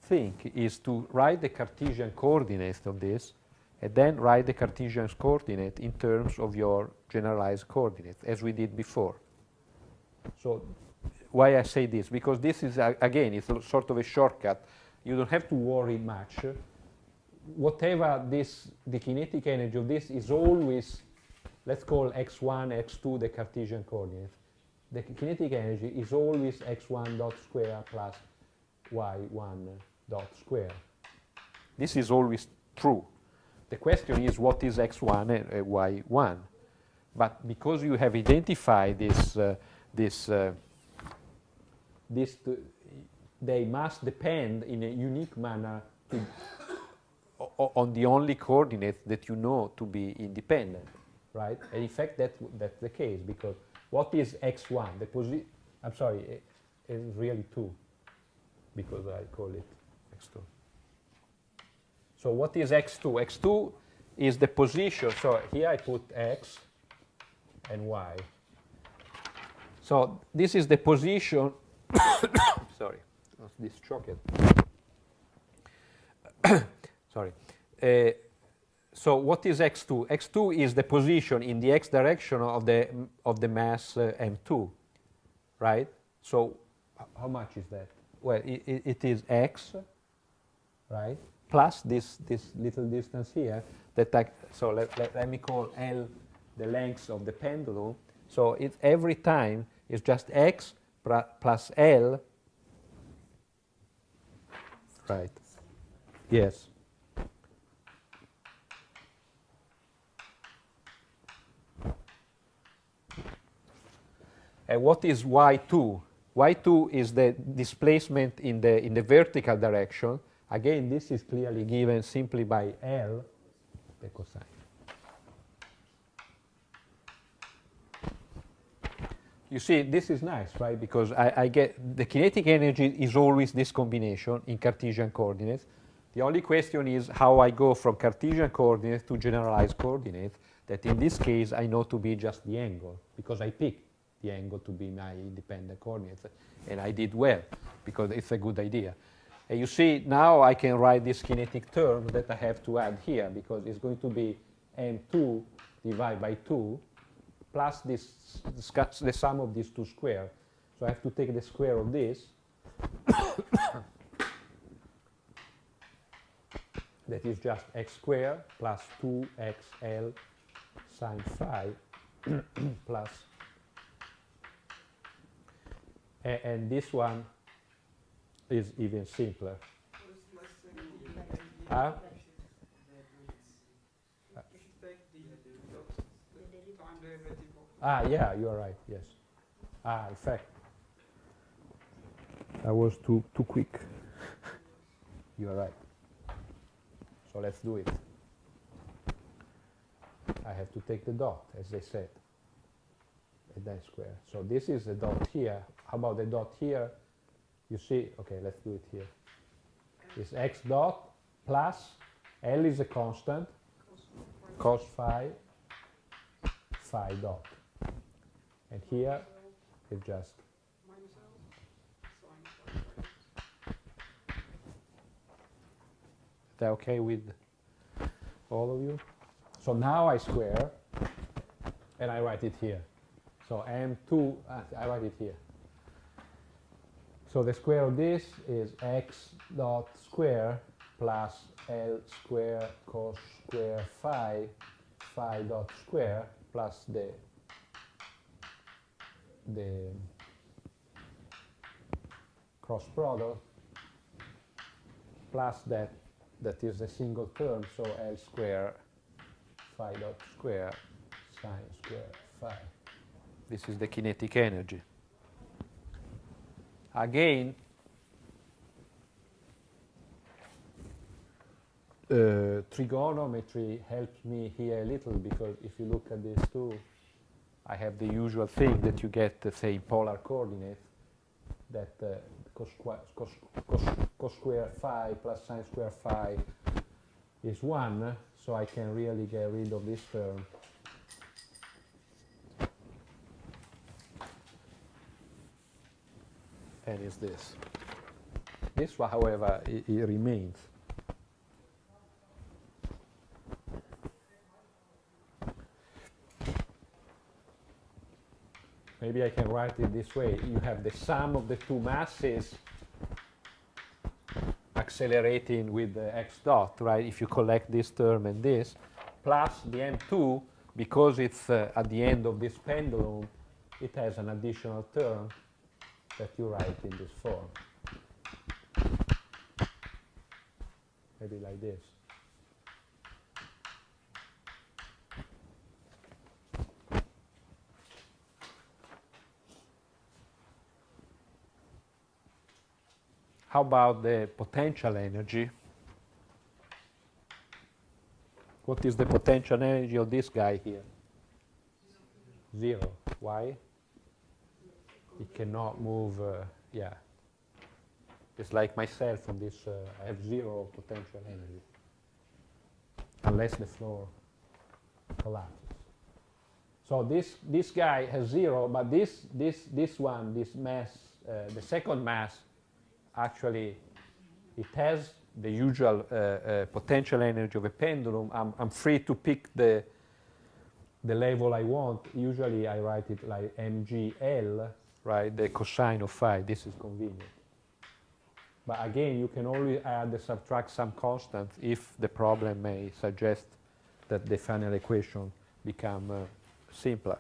thing is to write the Cartesian coordinates of this, and then write the Cartesian coordinate in terms of your generalized coordinates, as we did before. So why I say this? Because this is, again, it's sort of a shortcut. You don't have to worry much. Whatever this, the kinetic energy of this is always, let's call x1, x2 the Cartesian coordinates. The kinetic energy is always x1 dot square plus y1 dot square. This is always true. The question is, what is x1 and y1? But because you have identified they must depend in a unique manner on the only coordinate that you know to be independent, right? And in fact, that's the case, because what is x1? I'm sorry, it's really 2, because I call it x2. So what is x2? x2 is the position. So here I put x and y. So this is the position. Sorry, this chocolate. Sorry. So what is x2? x2 is the position in the x direction of the mass m2, right? So how much is that? Well, it is x, right? Plus this little distance here. So let me call L the length of the pendulum. So every time it's just x plus L, right? Yes. And what is y2? y2 is the displacement in the vertical direction. Again, this is clearly given simply by L, the cosine. You see, this is nice, right? Because I get the kinetic energy is always this combination in Cartesian coordinates. The only question is how I go from Cartesian coordinates to generalized coordinates, that in this case I know to be just the angle, because I picked the angle to be my independent coordinates, and I did well, because it's a good idea. And you see, now I can write this kinetic term that I have to add here, because it's going to be m2 divided by 2 plus this, the sum of these two squares. So I have to take the square of this. That is just x squared plus 2xl sine phi plus, and this one is even simpler. Huh? Yeah, you are right, yes. In fact, I was too quick. You are right. So let's do it. I have to take the dot, as they said, and then square. So this is the dot here. How about the dot here? You see, okay, let's do it here. It's x dot plus, L is a constant, cos phi, phi dot. And here it's just is that okay with all of you? So now I square, and I write it here. So m2, I write it here. So the square of this is x dot square plus L square cos square phi, phi dot square plus the cross product plus that is a single term, so L square phi dot square sine square phi. This is the kinetic energy. Again, trigonometry helped me here a little, because if you look at this too, I have the usual thing that you get, say, polar coordinates, that cos square phi plus sine square phi is 1, so I can really get rid of this term. And it's this. This one, however, it remains. Maybe I can write it this way. You have the sum of the two masses accelerating with the x dot, right? If you collect this term and this, plus the m2, because it's at the end of this pendulum, it has an additional term that you write in this form. Maybe like this. How about the potential energy? What is the potential energy of this guy here? 0. Why? It cannot move, yeah. It's like myself on this, I have 0 potential energy. Unless the floor collapses. So this guy has 0, but this one, this mass, the second mass, actually, it has the usual potential energy of a pendulum. I'm free to pick the level I want. Usually I write it like mgl, right, the cosine of phi. This is convenient. But again, you can only add and subtract some constant if the problem may suggest that the final equation become simpler.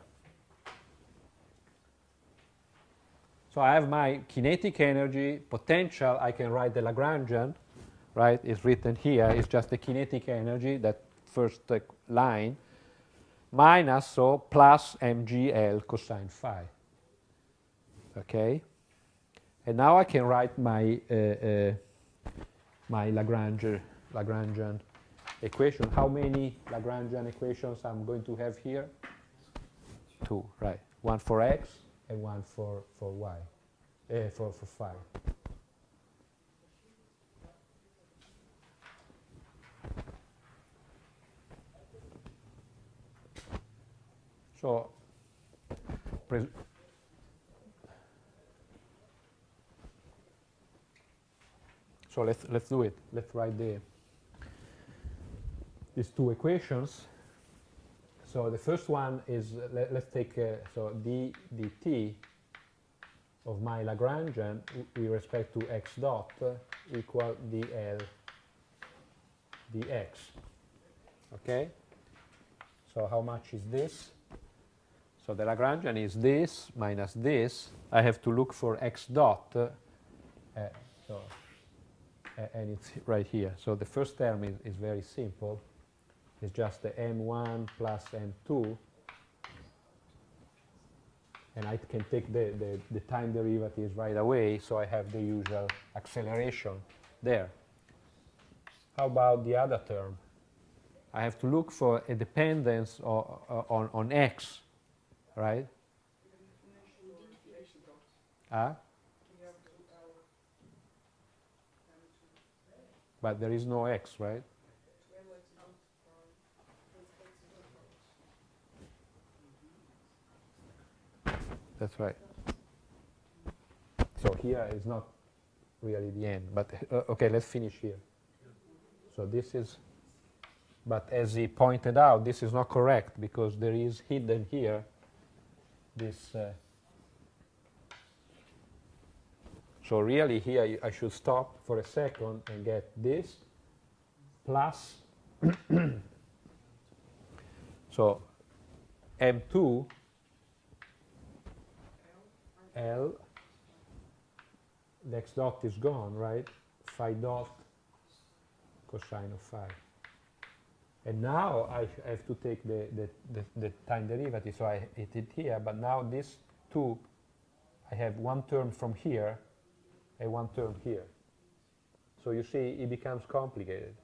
So I have my kinetic energy, potential. I can write the Lagrangian, right? It's written here. It's just the kinetic energy, that first line, minus, so plus mgl cosine phi. Okay? And now I can write my my Lagrangian equation. How many Lagrangian equations I'm going to have here? 2, right? One for x and one for y, for phi. So let's do it. Let's write these two equations. So the first one is, let's take, so d dt of my Lagrangian with respect to x dot equal dl dx. Okay? So how much is this? So the Lagrangian is this minus this. I have to look for x dot, and it's right here. So the first term is very simple. It's just the m1 plus m2. And I can take the time derivatives right away, so I have the usual acceleration there. How about the other term? I have to look for a dependence on x, right? But there is no x, right? That's right. So here is not really the end, but okay, let's finish here. So this is, but as he pointed out, this is not correct because there is hidden here this. So really here I should stop for a second and get this plus so m2 L, the x dot is gone, right? Phi dot cosine of phi. And now I have to take the time derivative, so I hit it here, but now this 2, I have one term from here and one term here. So you see, it becomes complicated.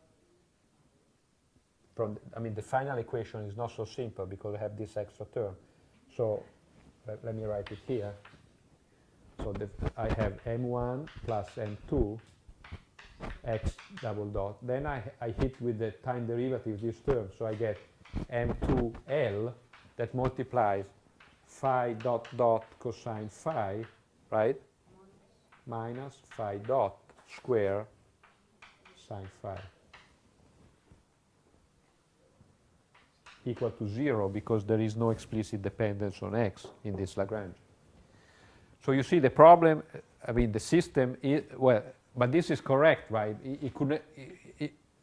I mean, the final equation is not so simple because I have this extra term. So let me write it here. So I have m1 plus m2 x double dot. Then I hit with the time derivative this term. So I get m2l that multiplies phi dot dot cosine phi, right? Minus phi dot square sine phi. Equal to 0 because there is no explicit dependence on x in this Lagrange. So you see the problem, I mean the system is, well, but this is correct, right?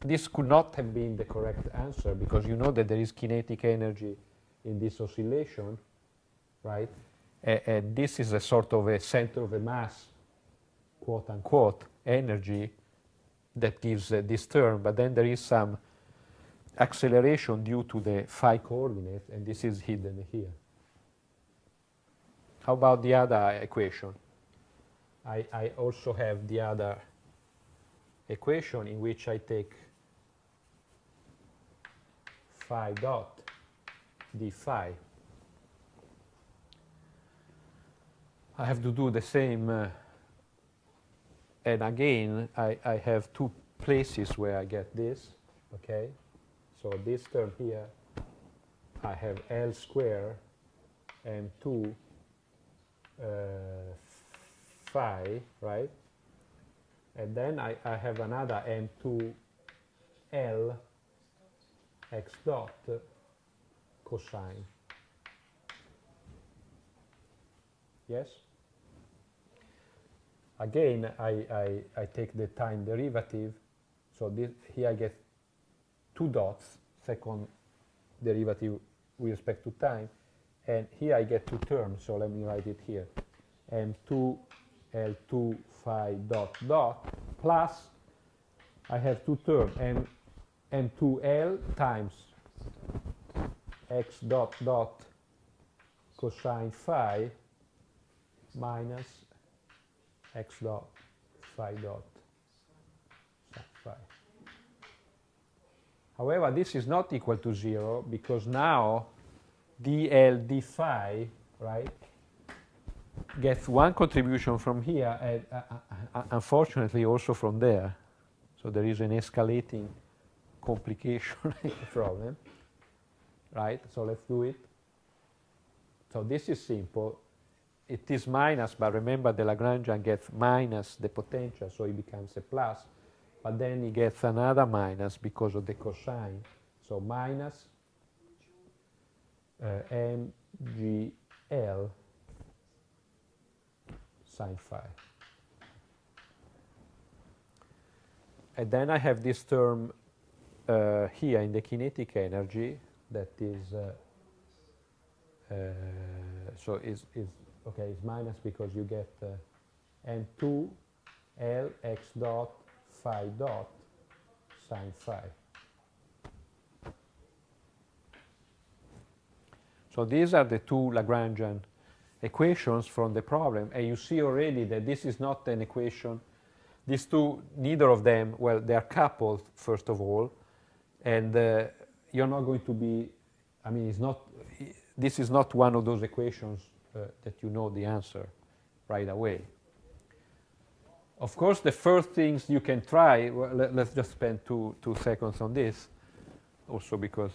This could not have been the correct answer because you know that there is kinetic energy in this oscillation, right? And this is a sort of a center of a mass, quote unquote, energy that gives this term, but then there is some acceleration due to the phi coordinate, and this is hidden here. How about the other equation? I also have the other equation in which I take phi dot d phi. I have to do the same, and again, I have two places where I get this, okay? So this term here, I have L square and 2 phi, right? And then I have another m2l x dot cosine. Yes? Again, I take the time derivative. So this, here I get 2 dots, second derivative with respect to time. And here I get 2 terms, so let me write it here. M2 L2 phi dot dot plus I have 2 terms, M2L times x dot dot cosine phi minus x dot phi dot sine phi. However, this is not equal to 0 because now dl d phi, right, gets one contribution from here and unfortunately also from there. So there is an escalating complication problem, right? So let's do it. So this is simple. It is minus, but remember the Lagrangian gets minus the potential, so it becomes a plus. But then it gets another minus because of the cosine. So minus mgl sine phi. And then I have this term here in the kinetic energy that is, so is okay, it's minus because you get m2 L x dot phi dot sine phi. So these are the two Lagrangian equations from the problem, and you see already that this is not an equation. These two, neither of them, well, they are coupled, first of all, and you're not going to be, I mean, it's not, this is not one of those equations that you know the answer right away. Of course, the first things you can try, well, let's just spend two seconds on this, also because,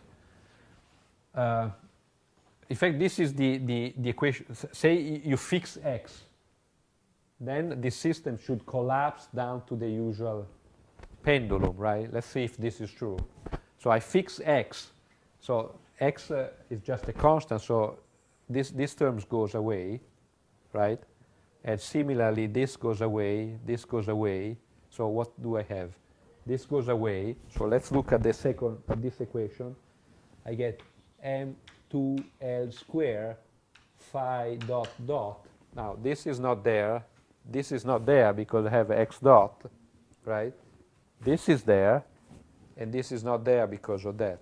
in fact, this is the equation. Say you fix x, then the system should collapse down to the usual pendulum, right? Let's see if this is true. So I fix x. So x is just a constant, so this term goes away, right? And similarly, this goes away, this goes away. So what do I have? This goes away. So let's look at the second, at this equation. I get m2l square phi dot dot. Now, this is not there. This is not there because I have x dot, right? This is there, and this is not there because of that.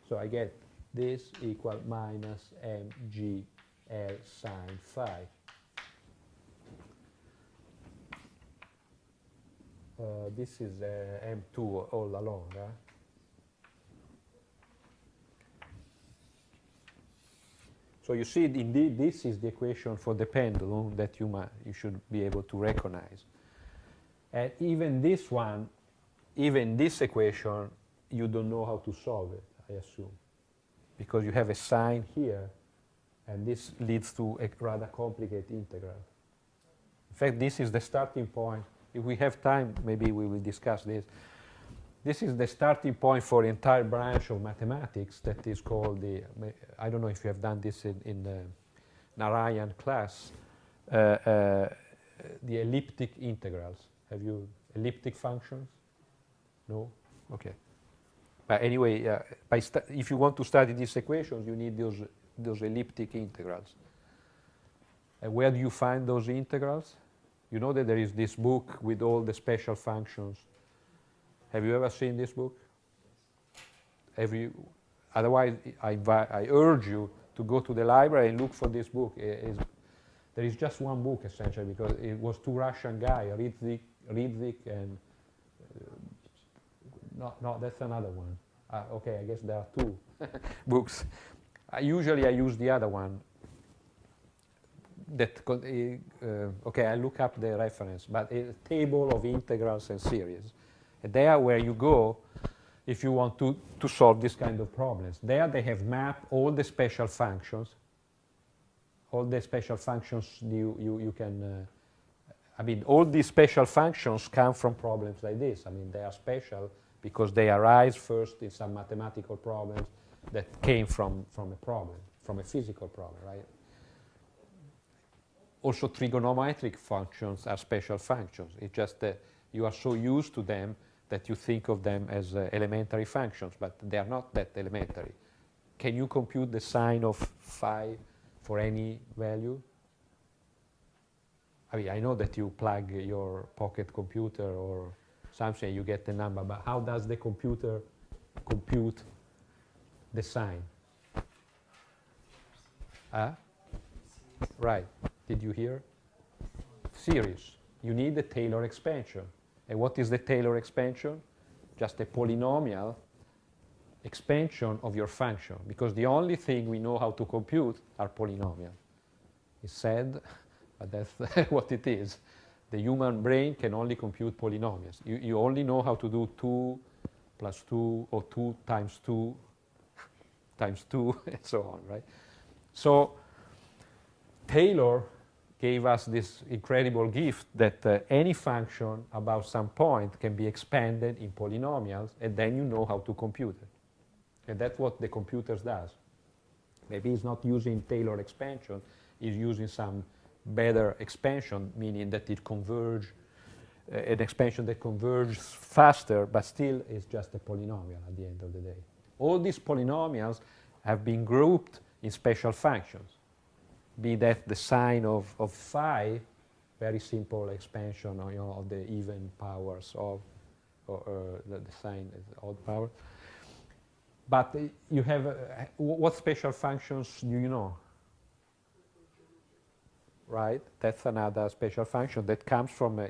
So I get this equal minus mgl sine phi. This is m2 all along. So you see, indeed, this is the equation for the pendulum that you should be able to recognize. And even this one, even this equation, you don't know how to solve it, I assume, because you have a sign here, and this leads to a rather complicated integral. In fact, this is the starting point. If we have time, maybe we will discuss this. This is the starting point for the entire branch of mathematics that is called the, I don't know if you have done this in the Narayan class, the elliptic integrals. Have you elliptic functions? No? Okay. But anyway, if you want to study these equations, you need those elliptic integrals. And where do you find those integrals? You know that there is this book with all the special functions. Have you ever seen this book? Otherwise, I urge you to go to the library and look for this book. There is just one book, essentially, because it was two Russian guys, Ridzik and... no, that's another one. Okay, I guess there are two books. Usually I use the other one. Okay, I look up the reference, but a table of integrals and series. And there where you go if you want to solve this kind of problems. There they have mapped all the special functions. All the special functions you can, I mean, all these special functions come from problems like this. I mean, they are special because they arise first in some mathematical problems that came from a problem, from a physical problem, right? Also, trigonometric functions are special functions. It's just that you are so used to them that you think of them as elementary functions, but they are not that elementary. Can you compute the sine of phi for any value? I mean, I know that you plug your pocket computer or something, you get the number, but how does the computer compute the sine? Right. Did you hear? Series. You need the Taylor expansion. And what is the Taylor expansion? Just a polynomial expansion of your function, because the only thing we know how to compute are polynomials. It's sad, but that's what it is. The human brain can only compute polynomials. You only know how to do 2 plus 2 or 2 times 2 times 2 and so on, right? So Taylor gave us this incredible gift that any function about some point can be expanded in polynomials, and then you know how to compute it. And that's what the computers does. Maybe it's not using Taylor expansion, it's using some better expansion, meaning that it converges, an expansion that converges faster, but still is just a polynomial at the end of the day. All these polynomials have been grouped in special functions, be that the sine of phi, very simple expansion of the even powers of, or the sine is odd power. But you have, what special functions do you know? Right? That's another special function that comes from,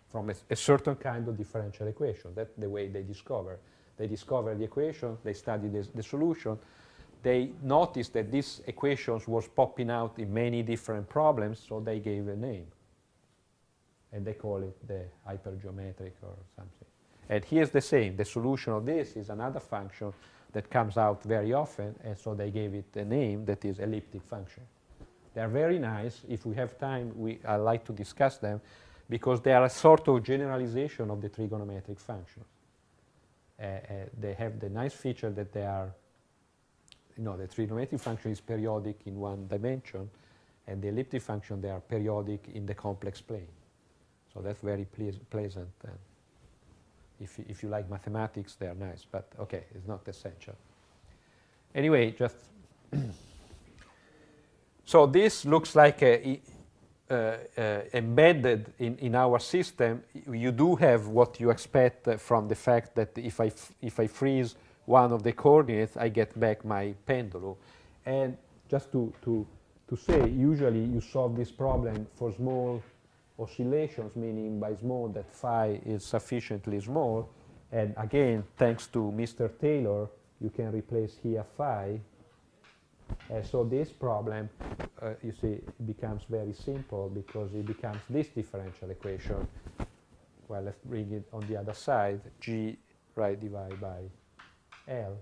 from a certain kind of differential equation. That's the way they discover. They discover the equation, they study the solution. They noticed that these equations was popping out in many different problems, so they gave a name. And they call it the hypergeometric or something. And here's the same. The solution of this is another function that comes out very often, and so they gave it a name that is elliptic function. They're very nice. If we have time, I like to discuss them, because they are a sort of generalization of the trigonometric functions. They have the nice feature that they are, the trigonometric function is periodic in one dimension, and the elliptic function, they are periodic in the complex plane. So that's very pleasant. If you like mathematics, they are nice, but okay, it's not essential. Anyway, just so this looks like embedded in our system. You do have what you expect from the fact that if I freeze one of the coordinates, I get back my pendulum. And just to say, usually you solve this problem for small oscillations, meaning by small that phi is sufficiently small. And again, thanks to Mr. Taylor, you can replace here phi. And so this problem, you see, becomes very simple because it becomes this differential equation. Well, let's bring it on the other side. G, right, divided by L,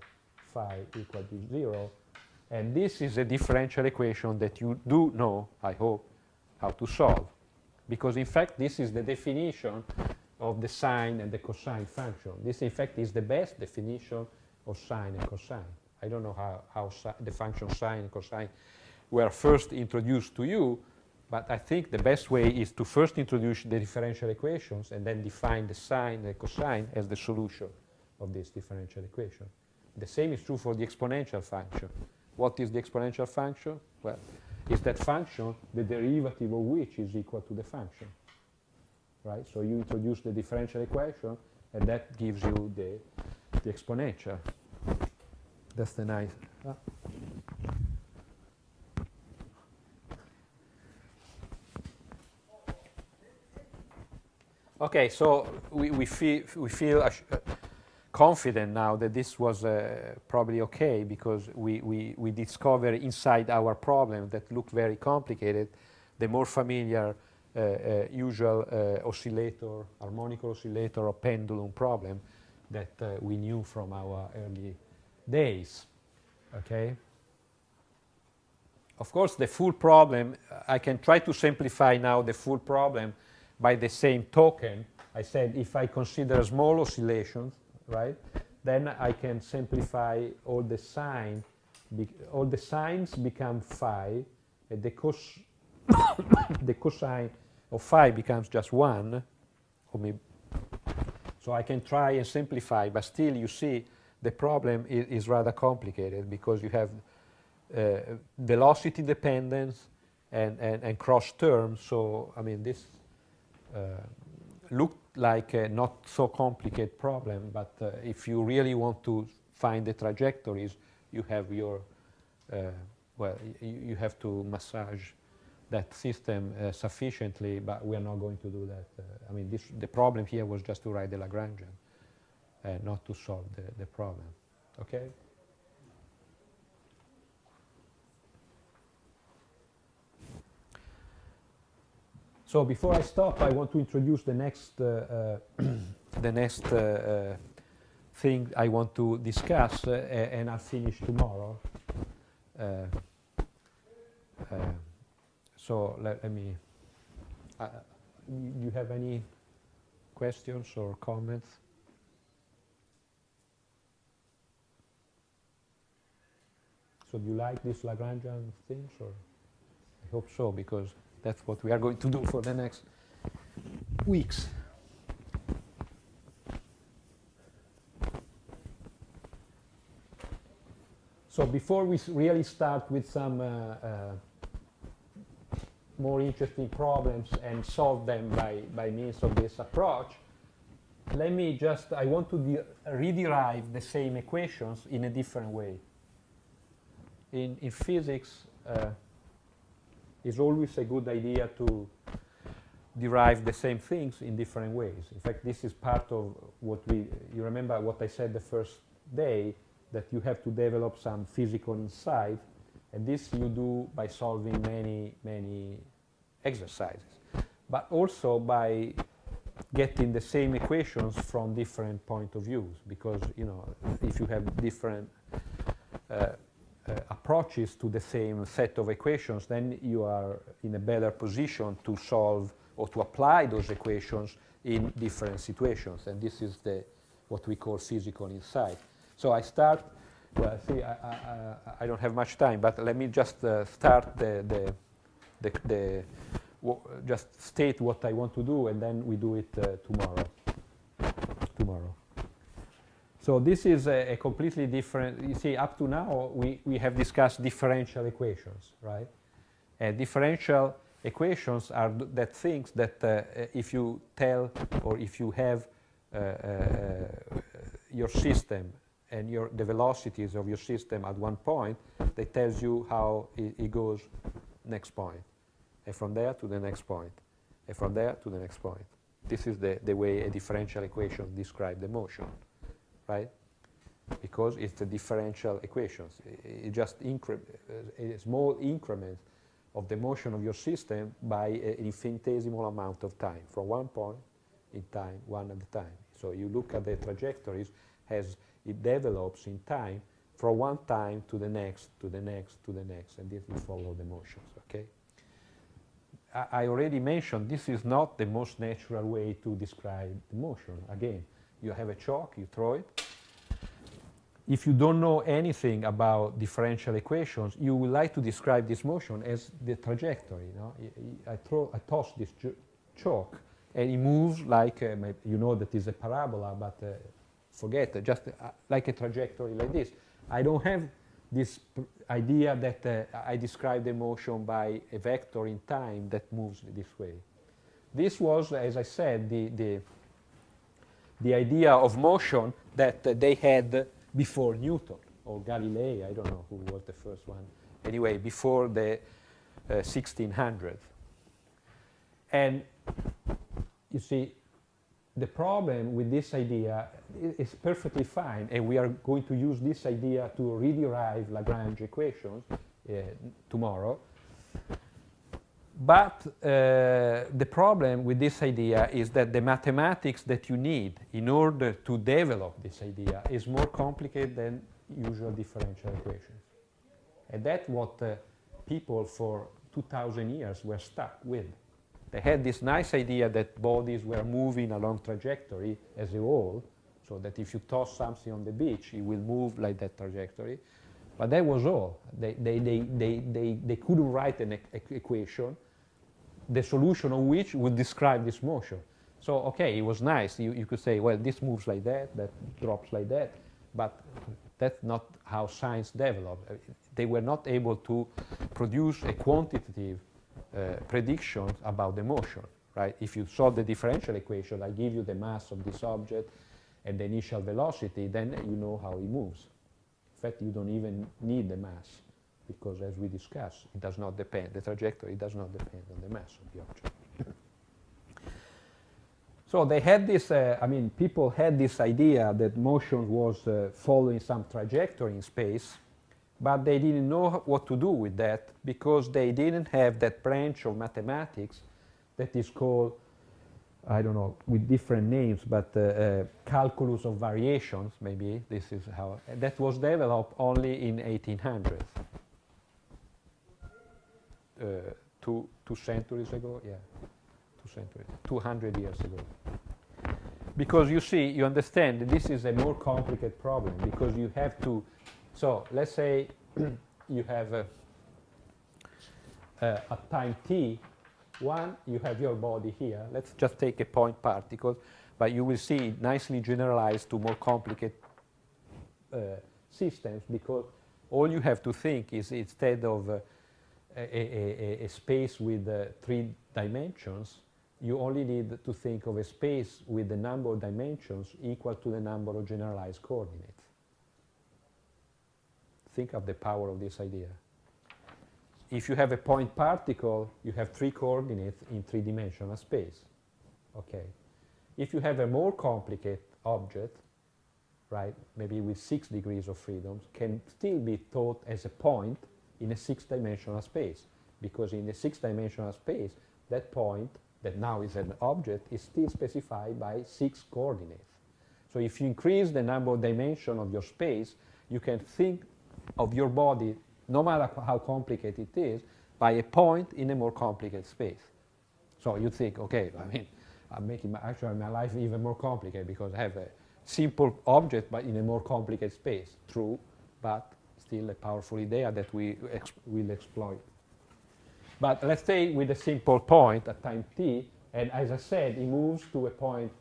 phi equal to 0. And this is a differential equation that you do know, I hope, how to solve. Because in fact, this is the definition of the sine and the cosine function. This, in fact, is the best definition of sine and cosine. I don't know how the function sine and cosine were first introduced to you, but I think the best way is to first introduce the differential equations and then define the sine and cosine as the solution of this differential equation. The same is true for the exponential function. What is the exponential function? Well, it's that function, the derivative of which is equal to the function. Right? So you introduce the differential equation, and that gives you the exponential. That's the nice. Okay, so we feel confident now that this was probably okay, because we discover inside our problem that looked very complicated the more familiar usual oscillator, harmonic oscillator or pendulum problem that we knew from our early days. Okay. Of course, the full problem, I can try to simplify now the full problem by the same token. I said if I consider small oscillations, right, then I can simplify all the sine. All the sines become phi, and the cosine of phi becomes just 1. Or maybe. So I can try and simplify, but still you see the problem is rather complicated, because you have velocity dependence and cross terms. So, I mean, this looked like a not so complicated problem, but if you really want to find the trajectories, you have your, you have to massage that system sufficiently, but we are not going to do that. I mean, the problem here was just to write the Lagrangian, not to solve the problem. Okay? So before I stop, I want to introduce the next thing I want to discuss, and I'll finish tomorrow. So let me, you have any questions or comments? So do you like these Lagrangian things, or? I hope so, because that's what we are going to do for the next weeks. So before we really start with some more interesting problems and solve them by means of this approach, let me just, I want to rederive the same equations in a different way. In physics, it's always a good idea to derive the same things in different ways. In fact, this is part of what you remember what I said the first day, that you have to develop some physical insight, and this you do by solving many exercises, but also by getting the same equations from different point of views, because if you have different approaches to the same set of equations, then you are in a better position to solve or to apply those equations in different situations, and this is what we call physical insight. So I start, well, see, I don't have much time, but let me just start just state what I want to do, and then we do it tomorrow. So this is a completely different, you see, up to now we have discussed differential equations, right? And differential equations are that things that if you tell, or if you have your system and the velocities of your system at one point, that tells you how it goes next point, and from there to the next point, and from there to the next point. This is the way a differential equation describes the motion, right? Because it's a differential equations. It just a small increment of the motion of your system by an infinitesimal amount of time, from one point in time, one at a time. So you look at the trajectories as it develops in time, from one time to the next, to the next, to the next, and this will follow the motions, okay? I already mentioned this is not the most natural way to describe the motion. Again, you have a chalk, you throw it. If you don't know anything about differential equations, you would like to describe this motion as the trajectory. I toss this chalk, and it moves like, you know that is a parabola, but forget it, just like a trajectory like this. I don't have this idea that I describe the motion by a vector in time that moves this way. This was, as I said, the idea of motion that they had before Newton or Galilei. I don't know who was the first one. Anyway, before the 1600s. And you see, the problem with this idea is perfectly fine, and we are going to use this idea to rederive Lagrange equations tomorrow. But the problem with this idea is that the mathematics that you need in order to develop this idea is more complicated than usual differential equations. And that's what people for 2,000 years were stuck with. They had this nice idea that bodies were moving along trajectory as a whole, so that if you toss something on the beach, it will move like that trajectory. But that was all. They couldn't write an equation, the solution of which would describe this motion. So, okay, it was nice. You could say, well, this moves like that drops like that, but that's not how science developed. They were not able to produce a quantitative predictions about the motion, right? If you solve the differential equation, I give you the mass of this object and the initial velocity, then you know how it moves. In fact, you don't even need the mass, because as we discussed, it does not depend, the trajectory does not depend on the mass of the object. So they had this, people had this idea that motion was following some trajectory in space, but they didn't know what to do with that, because they didn't have that branch of mathematics that is called, I don't know, with different names, but calculus of variations, maybe this is how, that was developed only in 1800s. two centuries ago, yeah, 2 centuries, 200 years ago. Because you see, you understand that this is a more complicated problem because you have to, so let's say you have at time t1, you have your body here. Let's just take a point particle, but you will see it nicely generalized to more complicated systems because all you have to think is instead of a space with 3 dimensions, you only need to think of a space with the number of dimensions equal to the number of generalized coordinates. Think of the power of this idea. If you have a point particle, you have 3 coordinates in 3-dimensional space. Okay. If you have a more complicated object, right, maybe with 6 degrees of freedom, can still be thought as a point in a 6-dimensional space, because in a 6-dimensional space, that point that now is an object is still specified by 6 coordinates. So if you increase the number of dimensions of your space, you can think of your body, no matter how complicated it is, by a point in a more complicated space. So you think, okay, I mean, I'm making my life even more complicated because I have a simple object but in a more complicated space. True, but still a powerful idea that we will exploit. But let's stay with a simple point at time t, and as I said, it moves to a point,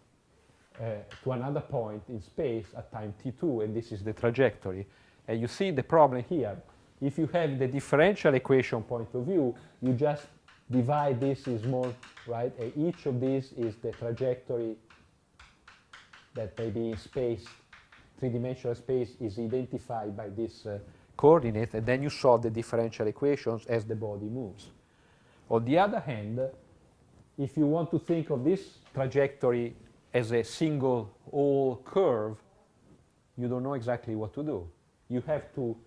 to another point in space at time t2, and this is the trajectory. And you see the problem here. If you have the differential equation point of view, you just divide this in small, right? And each of these is the trajectory that maybe in space, 3-dimensional space, is identified by this coordinate, and then you solve the differential equations as the body moves. On the other hand, if you want to think of this trajectory as a single whole curve, you don't know exactly what to do. You have to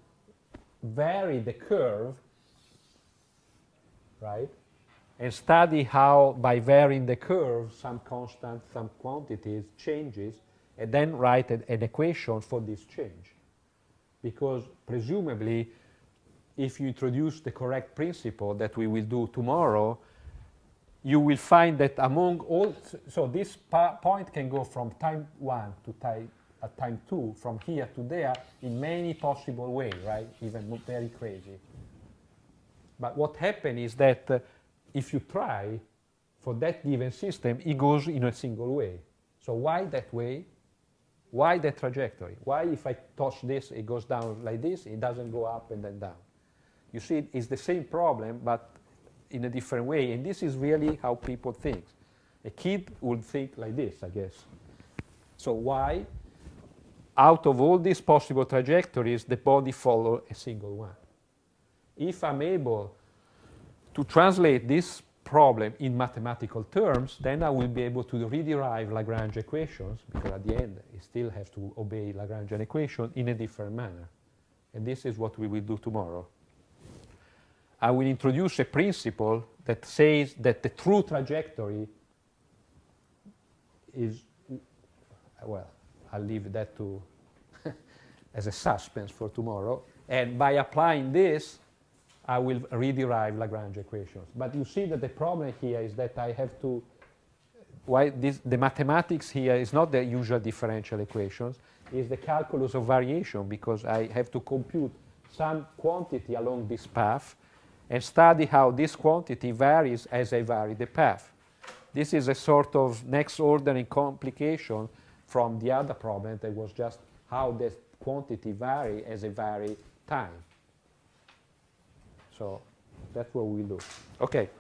vary the curve, right? And study how, by varying the curve, some constant, some quantities changes, and then write an equation for this change. Because presumably, if you introduce the correct principle that we will do tomorrow, you will find that among all, so this point can go from time 1 to time 2, from here to there, in many possible ways, right? Even very crazy. But what happens is that if you try for that given system, it goes in a single way. So why that way? Why that trajectory? Why if I touch this, it goes down like this, it doesn't go up and then down? You see, it's the same problem, but in a different way, and this is really how people think. A kid would think like this, I guess. So why, out of all these possible trajectories, the body follows a single one? If I'm able to translate this problem in mathematical terms, then I will be able to rederive Lagrange equations, because at the end, I still have to obey Lagrangian equation in a different manner. And this is what we will do tomorrow. I will introduce a principle that says that the true trajectory is, well, I'll leave that to as a suspense for tomorrow. And by applying this, I will rederive Lagrange equations. But you see that the problem here is that I have to, the mathematics here is not the usual differential equations, it's the calculus of variation, because I have to compute some quantity along this path and study how this quantity varies as I vary the path. This is a sort of next ordering complication from the other problem that was just how the quantity vary as I vary time. So that's what we'll do. Okay.